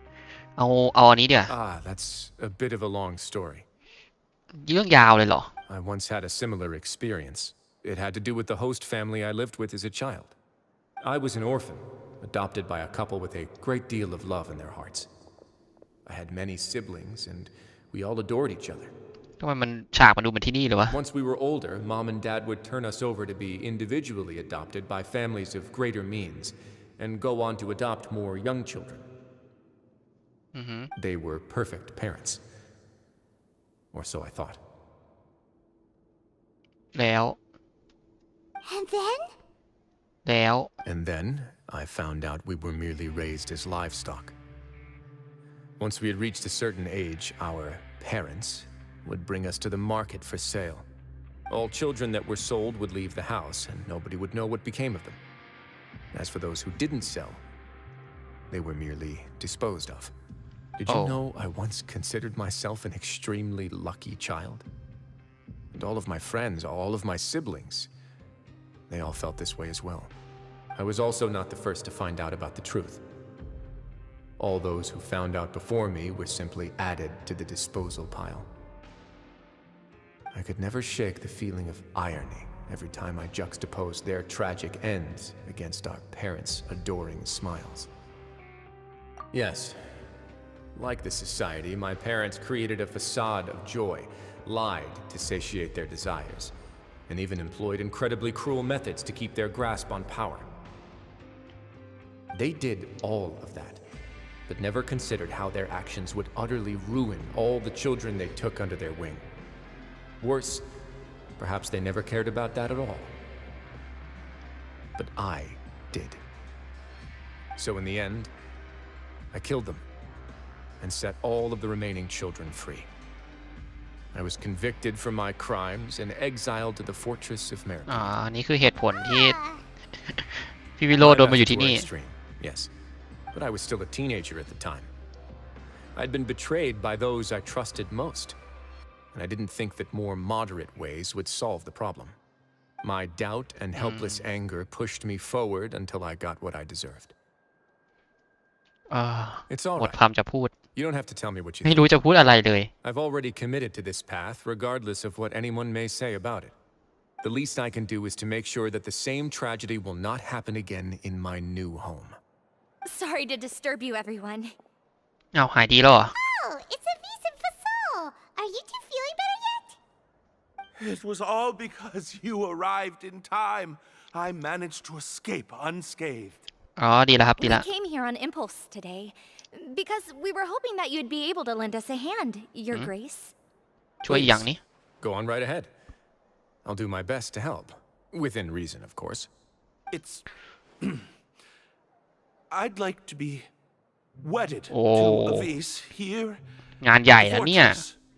เอาอันนี้เดี๋ยว That's a bit of a long story. เรื่องยาวเลยเหรอ I once had a similar experience. It had to do with the host family I lived with as a child. I was an orphan, adopted by a couple with a great deal of love in their hearts. I had many siblings, and we all adored each other. ทำไมมันฉากมันดูเหมือนที่นี่เลยวะ Once we were older, Mom and Dad would turn us over to be individually adopted by families of greater means, and go on to adopt more young children. They were perfect parents. Or so I thought. แล้ว And then I found out we were merely raised as livestock. Once we had reached a certain age, our parents would bring us to the market for sale. All children that were sold would leave the house, and nobody would know what became of them. As for those who didn't sell, they were merely disposed of. Did you know I once considered myself an extremely lucky child? And all of my friends, all of my siblings, they all felt this way as well. I was also not the first to find out about the truth. All those who found out before me were simply added to the disposal pile. I could never shake the feeling of irony every time I juxtaposed their tragic ends against our parents' adoring smiles. Yes, like the society, my parents created a facade of joy, lied to satiate their desires, and even employed incredibly cruel methods to keep their grasp on power. They did all of that, but never considered how their actions would utterly ruin all the children they took under their wing. Worse, perhaps they never cared about that at all. But I did. So in the end, I killed them and set all of the remaining children free. I was convicted for my crimes and exiled to the fortress of Merida. นี่คือเหตุผลที่ พี่วิโรจน์โดนมาอยู่ที่นี่ Yes, but I was still a teenager at the time. I'd been betrayed by those I trusted most, and I didn't think that more moderate ways would solve the problem. My doubt and helpless anger pushed me forward until I got what I deserved. It's all หมด right. คำจะพูด You don't have to tell me what you ไม่ think. รู้จะพูดอะไรเลย I've already committed to this path, regardless of what anyone may say about it. The least I can do is to make sure that the same tragedy will not happen again in my new home. Sorry to disturb you, everyone. เอาหายดีแล้วเหรอ Oh, it's a vis and fasol. Are you two feeling better yet? It was all because you arrived in time. I managed to escape unscathed. อ๋อดีแล้วครับดี We แล้ว came here on impulse today because we were hoping that you'd be able to lend us a hand, Your Grace. ช่วยอีกอย่างนี้ Go on right ahead. I'll do my best to help. Within reason, of course. It's... I'd like to be wedded to Oh. Avis here. งานใหญ่นะเนี่ย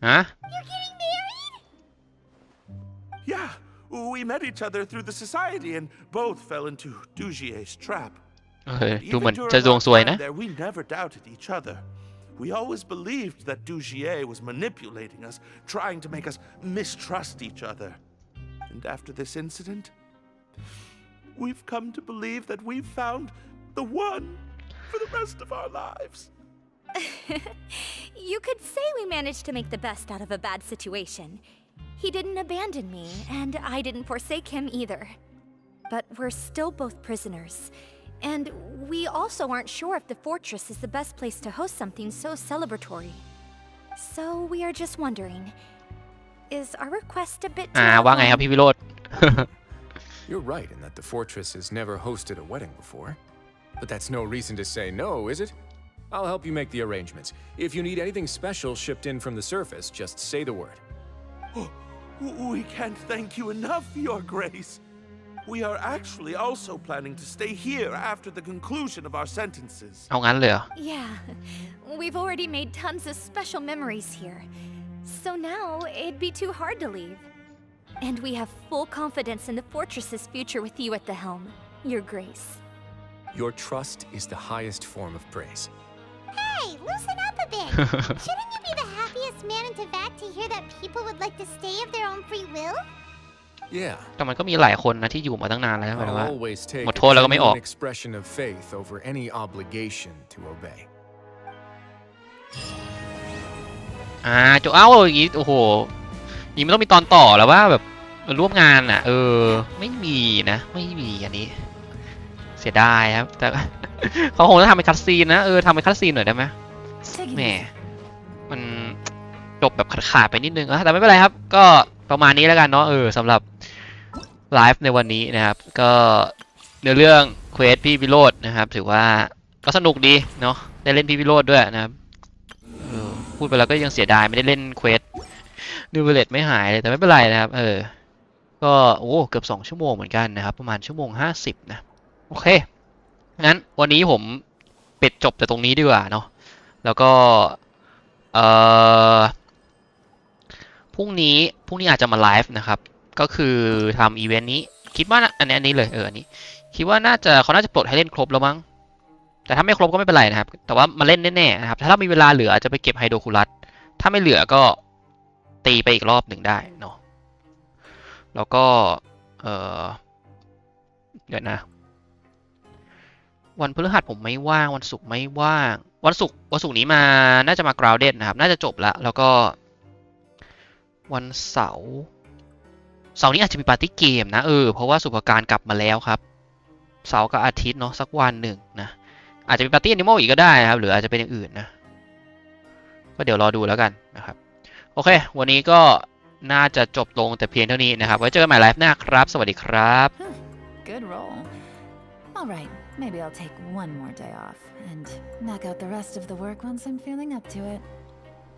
ฮะ You're getting married? Yeah, we met each other through the society and both fell into Dugier's trap. ดูเหมือน Even จะ during ดวง our ซวยนะ time there, we never doubted each other. We always believed that Dugier was manipulating us, trying to make us mistrust each other. And after this incident, we've come to believe that we've found the one for the rest of our lives. You could say we managed to make the best out of a bad situation. He didn't abandon me, and I didn't forsake him either. But we're still both prisoners. And we also aren't sure if the fortress is the best place to host something so celebratory. So we are just wondering, is our request a bit too ว่าไงครับพี่วิโรจน์ You're right in that the fortress has never hosted a wedding before. But that's no reason to say no, is it? I'll help you make the arrangements. If you need anything special shipped in from the surface, just say the word. Oh, we can't thank you enough, Your Grace. We are actually also planning to stay here after the conclusion of our sentences. เอางั้นเลยเหรอ Yeah, we've already made tons of special memories here. So now it'd be too hard to leave. And we have full confidence in the fortress's future with you at the helm, Your Grace. Your trust is the highest form of praise. Hey, loosen up a bit. Shouldn't you be the happiest man in Teyvat to hear that people would like to stay of their own free will? Yeah. แต่มันก็มีหลายคนนะที่อยู่มาตั้งนานแล้วหมายถึงว่า I'll always take หมด a โทษแล้วก็ไม่ออก genuine expression of faith over any obligation to obey. จะเอาอย่างงี้โอ้โหยิงไม่ต้องมีตอนต่อแล้วว่าแบบร่วมงานอ่ะไม่มีนะไม่มีอันนี้เสียดายครับแต่ เขาคงจะทำเป็นคัตซีนนะทำเป็นคัตซีนหน่อยได้ไหมแหมมันจบแบบขาดๆไปนิดนึงแต่ไม่เป็นไรครับก็ประมาณนี้แล้วกันเนาะสำหรับไลฟ์ในวันนี้นะครับก็ในเรื่องเควสพี่วิโรจน์นะครับถือว่าก็สนุกดีเนาะได้เล่นพี่วิโรจน์ด้วยนะครับพูดไปแล้วก็ยังเสียดายไม่ได้เล่นเควสนิวเวเลตไม่หายเลยแต่ไม่เป็นไรนะครับก็เกือบ2 ชั่วโมงเหมือนกันนะครับประมาณ1 ชั่วโมง 50นะโอเคงั้นวันนี้ผมปิดจบแต่ตรงนี้ดีกว่าเนาะแล้วก็พรุ่งนี้อาจจะมาไลฟ์นะครับก็คือทำอีเวนต์นี้คิดว่าอันนี้เลยอันนี้คิดว่าเขาน่าจะปลดให้เล่นครบแล้วมั้งแต่ถ้าไม่ครบก็ไม่เป็นไรนะครับแต่ว่ามาเล่นแน่ๆนะครับถ้ามีเวลาเหลือจะไปเก็บไฮโดรคูลัสถ้าไม่เหลือก็ตีไปอีกรอบหนึ่งได้เนาะแล้วก็เดี๋ยวนะ วันพฤหัสผมไม่ว่างวันศุกร์ไม่ว่างวันศุกร์นี้มาน่าจะมา grounded นะครับน่าจะจบแล้วก็วันเสาร์นี้อาจจะมีปาร์ตี้เกมนะเพราะว่าสุภการกลับมาแล้วครับเสาร์กับอาทิตย์เนาะสักวันหนึ่งนะอาจจะมีปาร์ตี้แอนิมอลอีกก็ได้ครับหรืออาจจะเป็นอย่างอื่นนะก็เดี๋ยวรอดูแล้วกันนะครับโอเควันนี้ก็น่าจะจบลงแต่เพียงเท่านี้นะครับไว้เจอกันใหม่ไลฟ์หน้าครับสวัสดีครับ Good roll. All right, maybe I'll take one more day off and knock out the rest of the work once I'm feeling up to it.